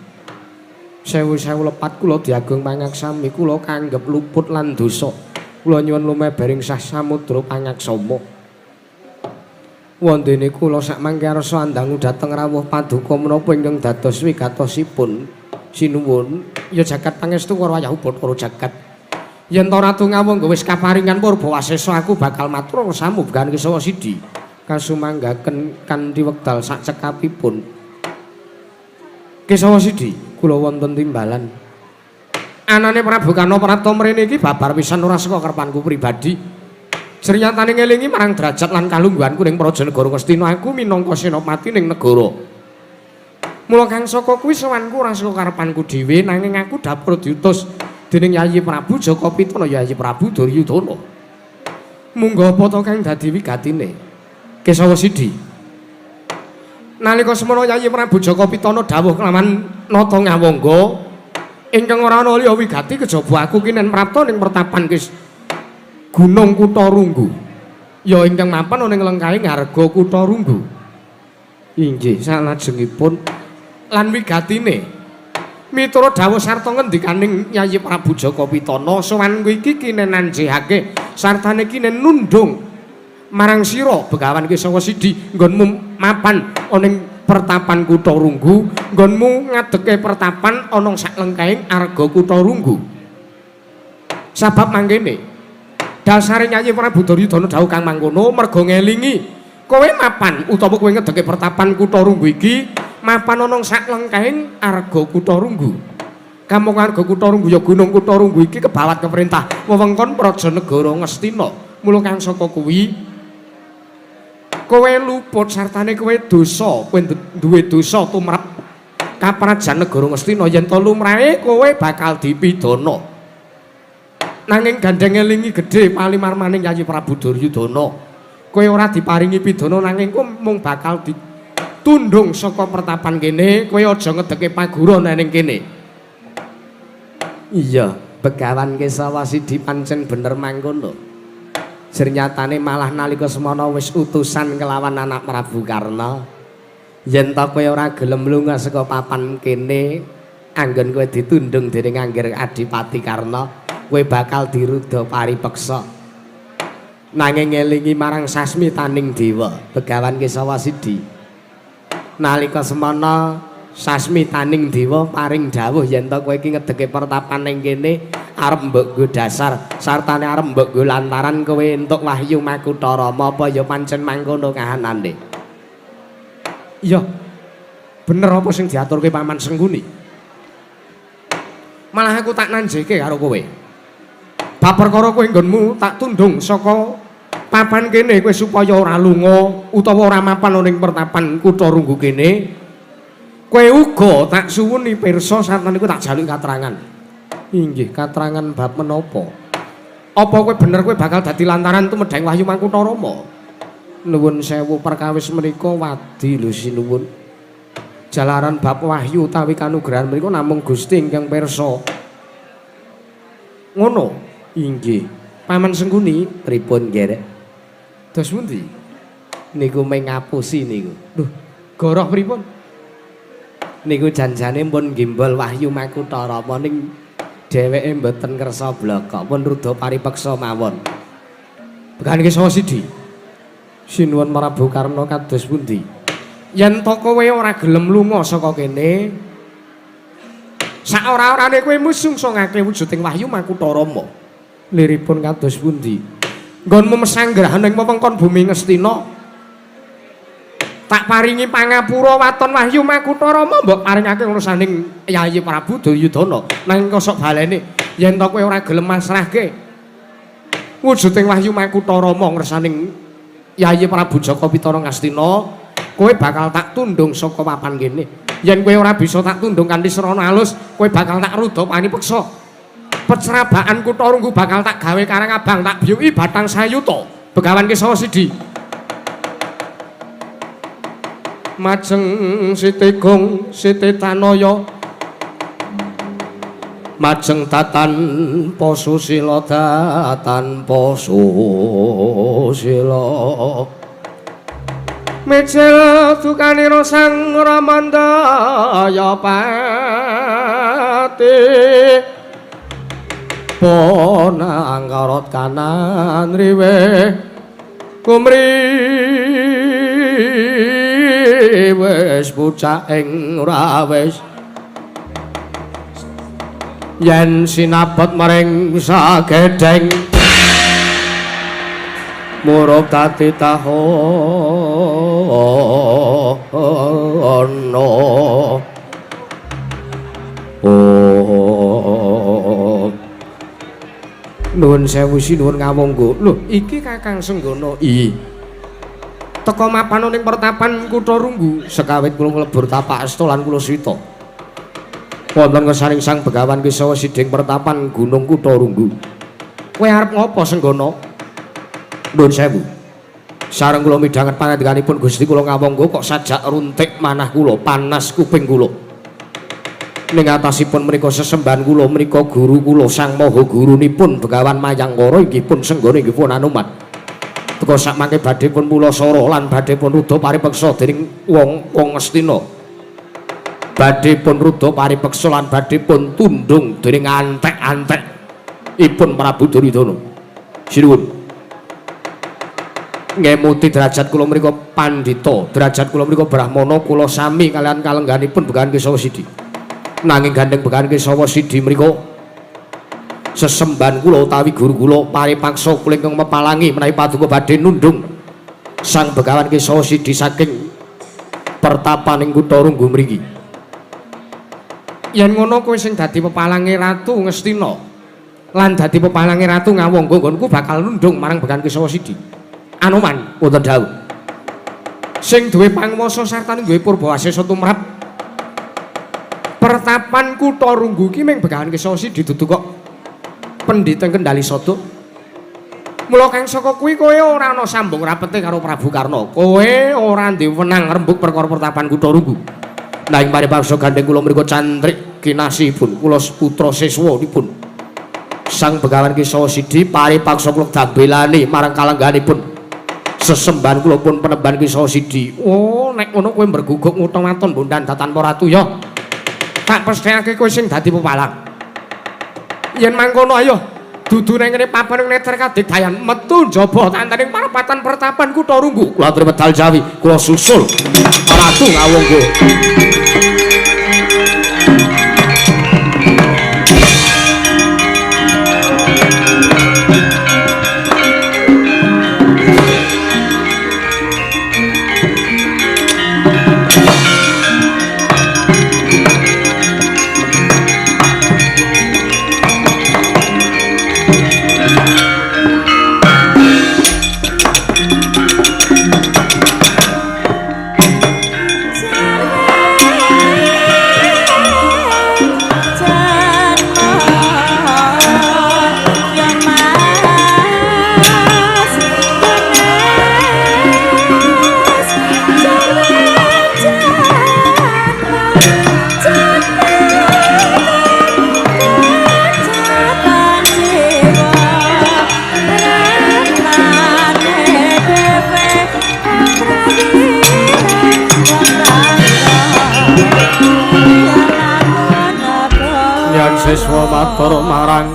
Sewu-sewu lepat kula diagung pangaksami kula kanggep luput lan dosa. Kula nyuwun lumebering sah samudra pangaksama. Wondene kula sak mangke arsa andangu dhateng rawuh paduka menapa ingkang dados wigatosipun sinuwun ya jagat pangestu karo wayah Bathara jagat. Yen ta Ratu Ngawangga wis kaparingan purba wasesa aku bakal matur samu Begawan Kesama Sidi kasumanggaken kanthi wekdal sak cekapipun. Kesama Sidi kula wonten timbalan. Anane Prabu Karna Prapta mrene iki babar pisan ora saka karepanku pribadi. Sriyatane ngelingi marang derajat lan kalungguhanku ning Praja Negara Ngastina aku minangka senopati ning negara. Mula kang saka kuwi sowanku ora saka karepanku dhewe nanging aku dapur diutus dening Yayi Prabu Jaka Pitana Yayi Prabu Duryudana. Munggo apa to kang dadi wigatine? Kesama Sidi. Nalika semana Yayi Prabu Jaka Pitana dawuh kelawan nata ngawangga ingkang ora ana liya wigati kejaba aku kinen prapta ning pertapan Gunung Kutha Runggu. Ya ingkang mapan ning lengkahe ngarga Kutha Runggu. Inggih salajengipun lan wigatine miturut dawuh sarta ngendikaning Yayi Prabu Jaka Pitana sowan kuwi iki kinen nanjihake sartane kinen nundung marang sira Begawan Kesama Sidi nggonmu mapan ning pertapan Kutha Runggu, nggonmu ngadeke pertapan ana sak lengkahing arga Kutha Runggu. Sabab mangkene dasare Yayi Prabu Duryudana dawuh kang mangkono merga ngelingi kowe mapan utawa kowe ngedeke pertapan Kutha Runggu iki mapan ana sak lengkahing arga Kutha Runggu. Kamung arga Kutha Runggu ya Gunung Kutha Runggu iki kebawat keperintah wewengkon Praja Negara Ngastina. Mula kang saka kuwi kowe luput sartane kowe dosa, kowe duwe dosa tumrap kaprajan Negara Ngastina yen to lumrahe kowe bakal dipidana. Nanging gandeng elingi gedhe palimarmaning Yayi Prabu Duryudana. Kowe ora diparingi pidana nanging kowe mung bakal ditundung saka pertapan kene, kowe aja ngedeke pagura ning kene. Iya, Begawan Kesama Sidi pancen bener mangkono. Sriyatane malah nalika semana wis utusan kelawan anak Prabu Karna. Yen ta kowe ora gelem lunga saka papan kene, anggon kowe ditundung dening Angger Adipati Karna. Kowe bakal dirudha paripeksa. Nanging ngelingi marang sasmitaning dewa Begawan Kesama Sidi. Nalika semana sasmitaning dewa paring dawuh yen to kowe iki ngedeke pertapan ning kene arep mbok nggo dasar sartane arep mbok nggo lantaran kowe entuk wahyu Makutha Rama apa ya pancen mangkono kahanane. Iya. Bener apa sing diaturke Paman Sengguni? Malah aku tak nanjeke karo kowe. Bab perkara kowe nggonmu tak tundung saka papan kene kowe supaya ora lunga utawa ora mapan ning pertapan Kutha Runggu kene. Kowe uga tak suwuni pirsa sartane kowe tak jaluk katerangan. Inggih, katerangan bab menapa? Apa kowe bener kowe bakal dadi lantaran tumedheng wahyu Makutha Rama? Nuwun sewu perkawis menika wadi lho sinuwun. Jalaran bab wahyu utawi kanugrahan menika namung Gusti ingkang pirsa. Ngono. Inggih. Paman Sengguni pripun nggih? Dos pundi? Niku mung ngapusi niku. Lho, goroh pripun? Niku janjane pun gimbal wahyu Makutha Rama ning dheweke mboten kersa blaka, pun rudha paripeksa mawon. Begawan Kesama Sidi. Sinuwun Prabu Karna kados pundi? Yen to kowe ora gelem lunga saka kene, sak ora-orane kowe musungsungake wujuding wahyu Makutha Rama. Liripun kados pundi? Nggonmu mesanggrahan ing wewengkon bumi Ngastina. tak paringi pangapura waton Wahyu Makutha Rama mbok paringake ngursaning Yayi Prabu Duryudana nanging kosok balene yen to kowe ora gelem masrahke wujuding Wahyu Makutha Rama ngursaning Yayi Prabu Jaka Pitara Ngastina kowe bakal tak tundung saka papan kene yen kowe ora bisa tak tundung kanthi serana alus kowe bakal tak rudha panipeksa pecrabakan Kutha Runggu bakal tak gawe karang abang tak biyuki Batang Sayuta Begawan Kisawa Sidi Majeng Siti Gong Siti Tanaya Majeng Tatan Pasusila Tatan Pasusila Mecel Tukanira Sang Ramandaya Pati Ponang Karot Kanan Riwe Kumri wis bocah ing rawis yen sinabot maring sagedheng murub tati tahono nuwun sewu sinuwun ngawonggo lho iki Kakang Senggana teka mapan ning pertapan Kutha Runggu sekawit kula mlebur tapak asta lan kula sita wonten kesaring Sang Begawan Kisawa Siding pertapan Gunung Kutha Runggu kowe arep ngopo Senggana nuwun sewu sareng kula midhanget pangandikanipun Gusti kula ngawonggo kok sajak runtik manah kula panas kuping kula ning atasipun menika sesembahan kula menika guru kula Sang Maha Gurunipun Begawan Mayangkara inggih pun Senggana inggih pun Anuman teka sak mangke badhe pun pulasara lan badhe pun rudha paripeksa dening wong Ngastina badhe pun rudha paripeksa lan badhe pun tundung dening antek-antek ipun Prabu Duryudana sinuwun ngemuti derajat kula mriku pandhita derajat kula mriku brahmana kula sami kalian kalengganipun Begawan Kisawa Sidi nanging gandeng Begawan Kisawa Sidi mriku sesembahan kula utawi guru kula paripaksa kula ingkang mepalangi menawi paduka badhe nundung Sang Begawan Kisawa Sidi saking pertapaning Kutha Runggu mriki yen ngono kowe sing dadi pepalangi Ratu Ngastina lan dadi pepalangi Ratu Ngawangga nggonku bakal nundung marang Begawan Kisawa Sidi Anoman wonten dawuh sing duwe pangwasa sarta duwe purbawasesa tumrap pertapan Kutha Runggu ki ming Begawan Kisawa Sidi dudu kok pendhita Kendali Sada. Mula kang saka kuwi kowe ora ana sambung rapete karo Prabu Karna. Kowe ora ndek wenang rembug perkara pertapan Kutha Runggu. Nanging paripaksa gandeng kula mriku cantrik kinasihipun kula putra siswanipun Sang Begawan Kisawa Sidi paripaksa kula dambelani marang kalengganipun sesembahan kula pun Penemban Kisawa Sidi. Oh, nek ngono kowe berguguk ngutang-waton Bondan Datanpa Ratu ya. Tak pesthekake kowe sing dadi pepalang. Yen mangkono ayo dudu nang ngene papan neter kadigdayan metu njaba tantening parapatan pertapan Kutha Runggu kula aturi medal Jawi kula susul Ratu Ngawangga siswa matur marang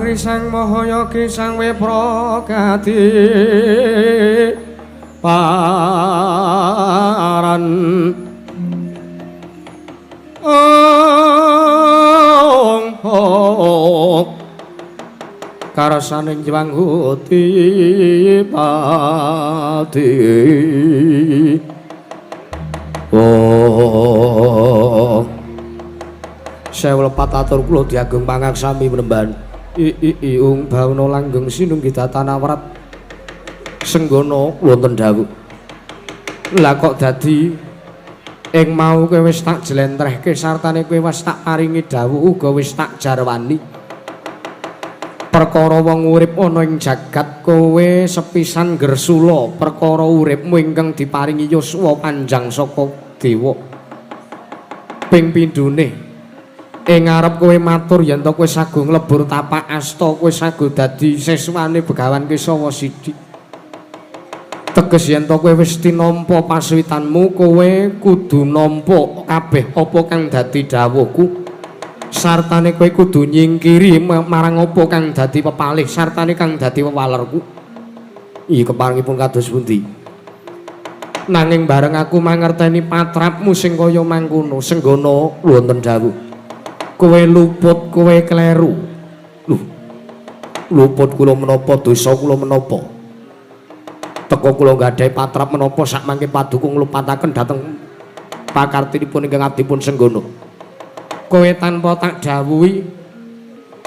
Risang Mahayogi Sang Wipragati paran karasaning jwanghuti pati oh sewu lepat atur kula diageng pangaksami menemban iung bauna langgeng sinunggi datanawrat senggono wonten dawuh lah kok dadi ing mau kowe wis tak jlentrehke sartane kowe wis tak paringi dawuh uga wis tak jarwani perkara wong urip ana ing jagat kowe sepisan gersula perkara uripmu ingkang diparingi yuswa panjang saka dewa ping pindhone ing ngarep kowe matur yen to kowe sagung lebur tapak asta kowe sago dadi seswane Begawan Kesawa Sidi teges yen to kowe wis tinampa pasuwitanmu kowe kudu nampa kabeh apa kang dadi dawuhku sartane kowe kudu nyingkiri marang apa kang dadi pepalih sartane kang dadi wewalerku iki keparengipun kados pundi nanging bareng aku mangerteni patrapmu sing kaya mangkono senggono wonten dawuh kowe luput kowe kleru luput kula menapa dosa kula menapa teka kula nggadahi patrap menapa sak mangke paduka nglupataken dhateng pakartinipun ingkang abdipun senggono kowe tanpa tak dawuhi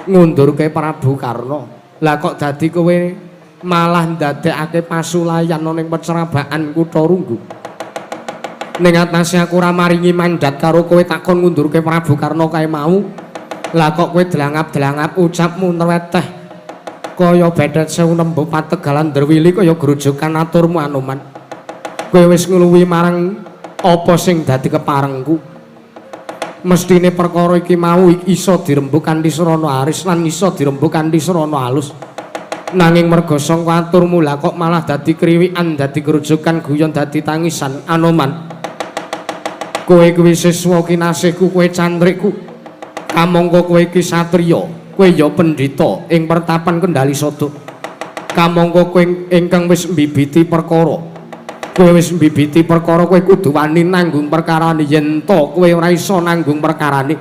ngundurke Prabu Karna lah kok dadi kowe malah ndadekake pasulayan ana ning pecerabakan Kutha Runggu ning atase aku ora maringi mandat karo kowe takon ngundurke Prabu Karna kae mau lah kok kowe delangap-delangap ucapmu nreteh kaya bethet sewu nembung pategalan derwili kaya grojokan aturmu Anoman kowe wis ngluwi marang apa sing dadi keparengku mestine perkara iki mau iso dirembug kanthi srana aris lan iso dirembug kanthi srana alus nanging merga sangka aturmu lah kok malah dadi kriwikan dadi grojokan guyon dadi tangisan Anoman kowe kuwi siswa kinasihku kowe cantrikku kamangka kowe iki satriya kowe ya pendhita ing pertapan Kendali Sada kamangka kowe ingkang wis mbibiti perkara kowe wis mbibiti perkara kowe kudu wani nanggung perkarane yen to kowe ora iso nanggung perkarane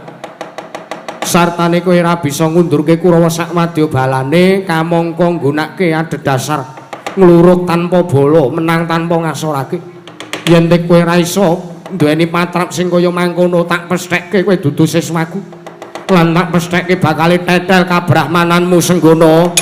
sartane kowe ora bisa ngundurke Kurawa sakwadya balane kamangka nggunakake adhedhasar ngluruk tanpa bala menang tanpa ngasorake yen kowe ora iso duweni patrap sing kaya mangkono tak pesthekke kowe dudu siswaku lan tak pesthekke bakal tetel kabrahmananmu senggono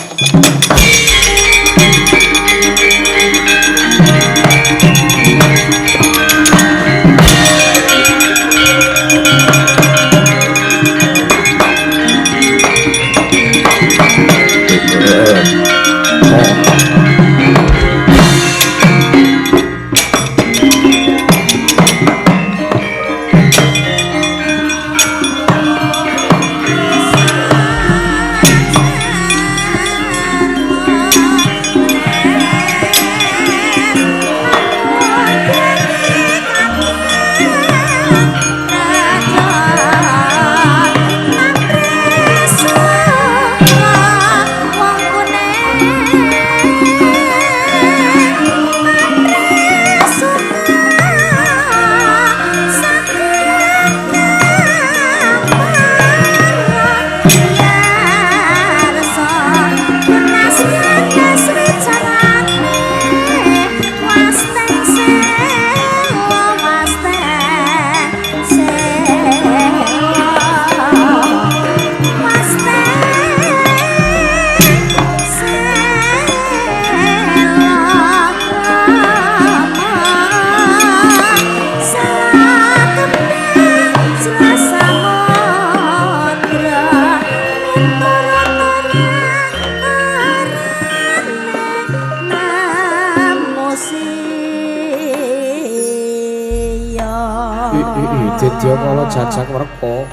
Dedya kala jajak werka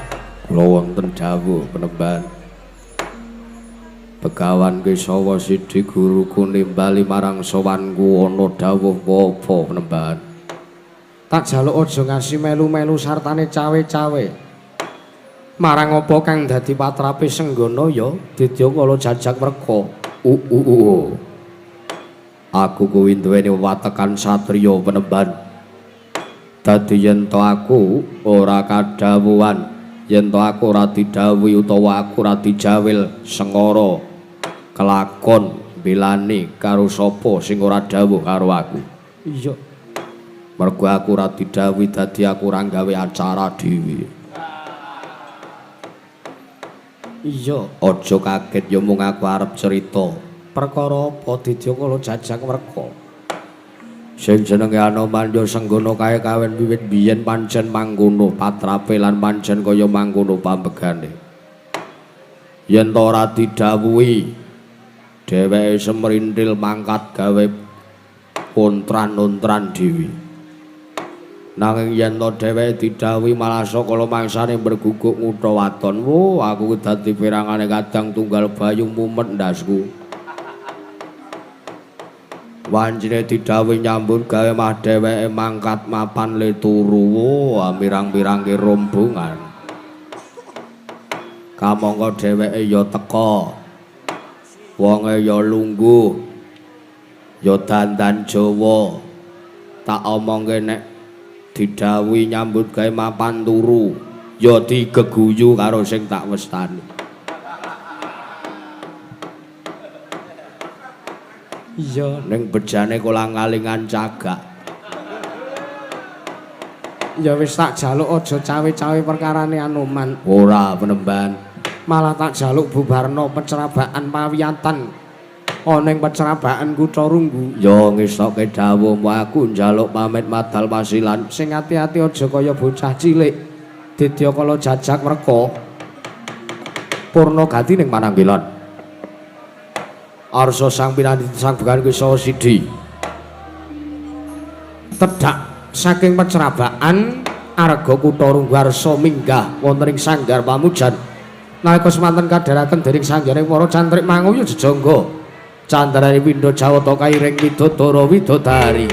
kula wonten dawuh penemban Begawan Kesawa Sidi guruku nimbali marang sowanku ana dawuh apa penemban tak jaluk aja ngasih melu-melu sartane cawe-cawe marang apa kang dadi patrape Senggana ya Dedya kala jajak werka aku kuwi duweni watekan satriya penemban dadi yen to aku ora kadhawuhan yen to aku ora didhawuhi utawa aku ora dijawil sengara kelakon bilani karo sapa sing ora dawuh karo aku. Iya. Mergo aku ora didhawuhi dadi aku ora gawe acara dhewe. Iya. Aja kaget ya mung aku arep cerita. Perkara apa Didya Kala Jajang Werka? Sing jenenge Anoman ya senggono kae kawin wiwit biyen pancen mangkono patrape lan pancen kaya mangkono pambegane. Yen to ora didhawuhi dheweke semrintil mangkat gawe ontran-ontran dhewe. Nanging yen to dheweke didhawuhi malah sakala mangsane berguguk ngutha waton. Wo, aku dadi pirangane kadang tunggal bayu mumet ndasku. Wancine didhawuhi nyambut gawe mah dheweke mangkat mapan le turu. Mirang-mirang ki rombongan. Kamangka dheweke ya teka. Wonge ya lungguh. Ya dandan Jawa. Tak omongke nek didhawuhi nyambut gawe mapan turu, ya digeguyu karo sing tak westani. Iya, Ning bejane kolang-kalingan cagak. ya wis tak jaluk aja cawe-cawe perkarane Anoman. Ora penemban. Malah tak jaluk bubarno pecerabaan pawiyatan ana ing pecerabaan Kutha Runggu. Ya ngesoke dawuhmu aku njaluk pamit madal pasilan. Sing ati-ati aja kaya bocah cilik. Didya Kala Jajang Werka. Purna gati ning Pananggilan. Arsa sang pinanti sang bekan kuwi saha sidi. Tedhak saking pecerabaan arga Kutha Runggu arsa minggah wonten ing sanggar pamujan. Nalika semanten kadharaken dening sanggaring para cantrik manguyu jejangga. Candrané Windha Jawata kairing Widodara Widodari.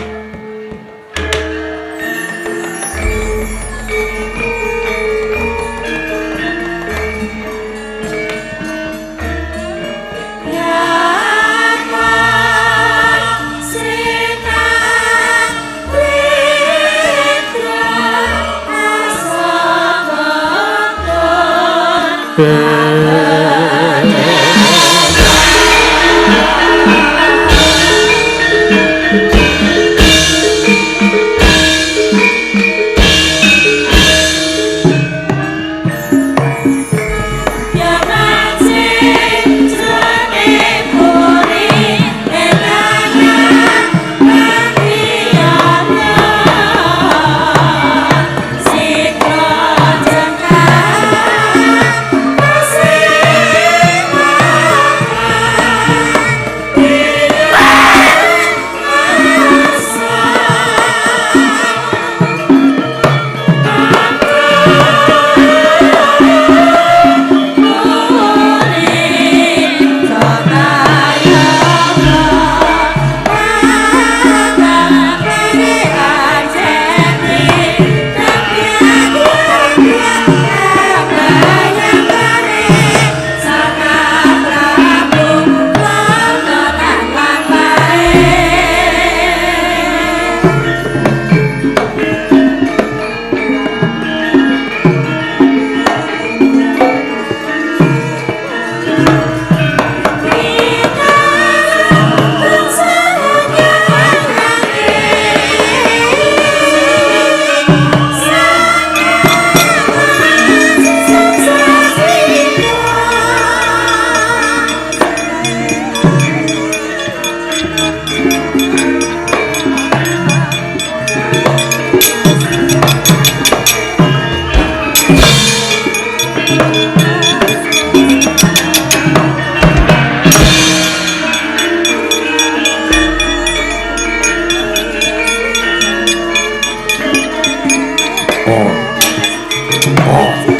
Oh.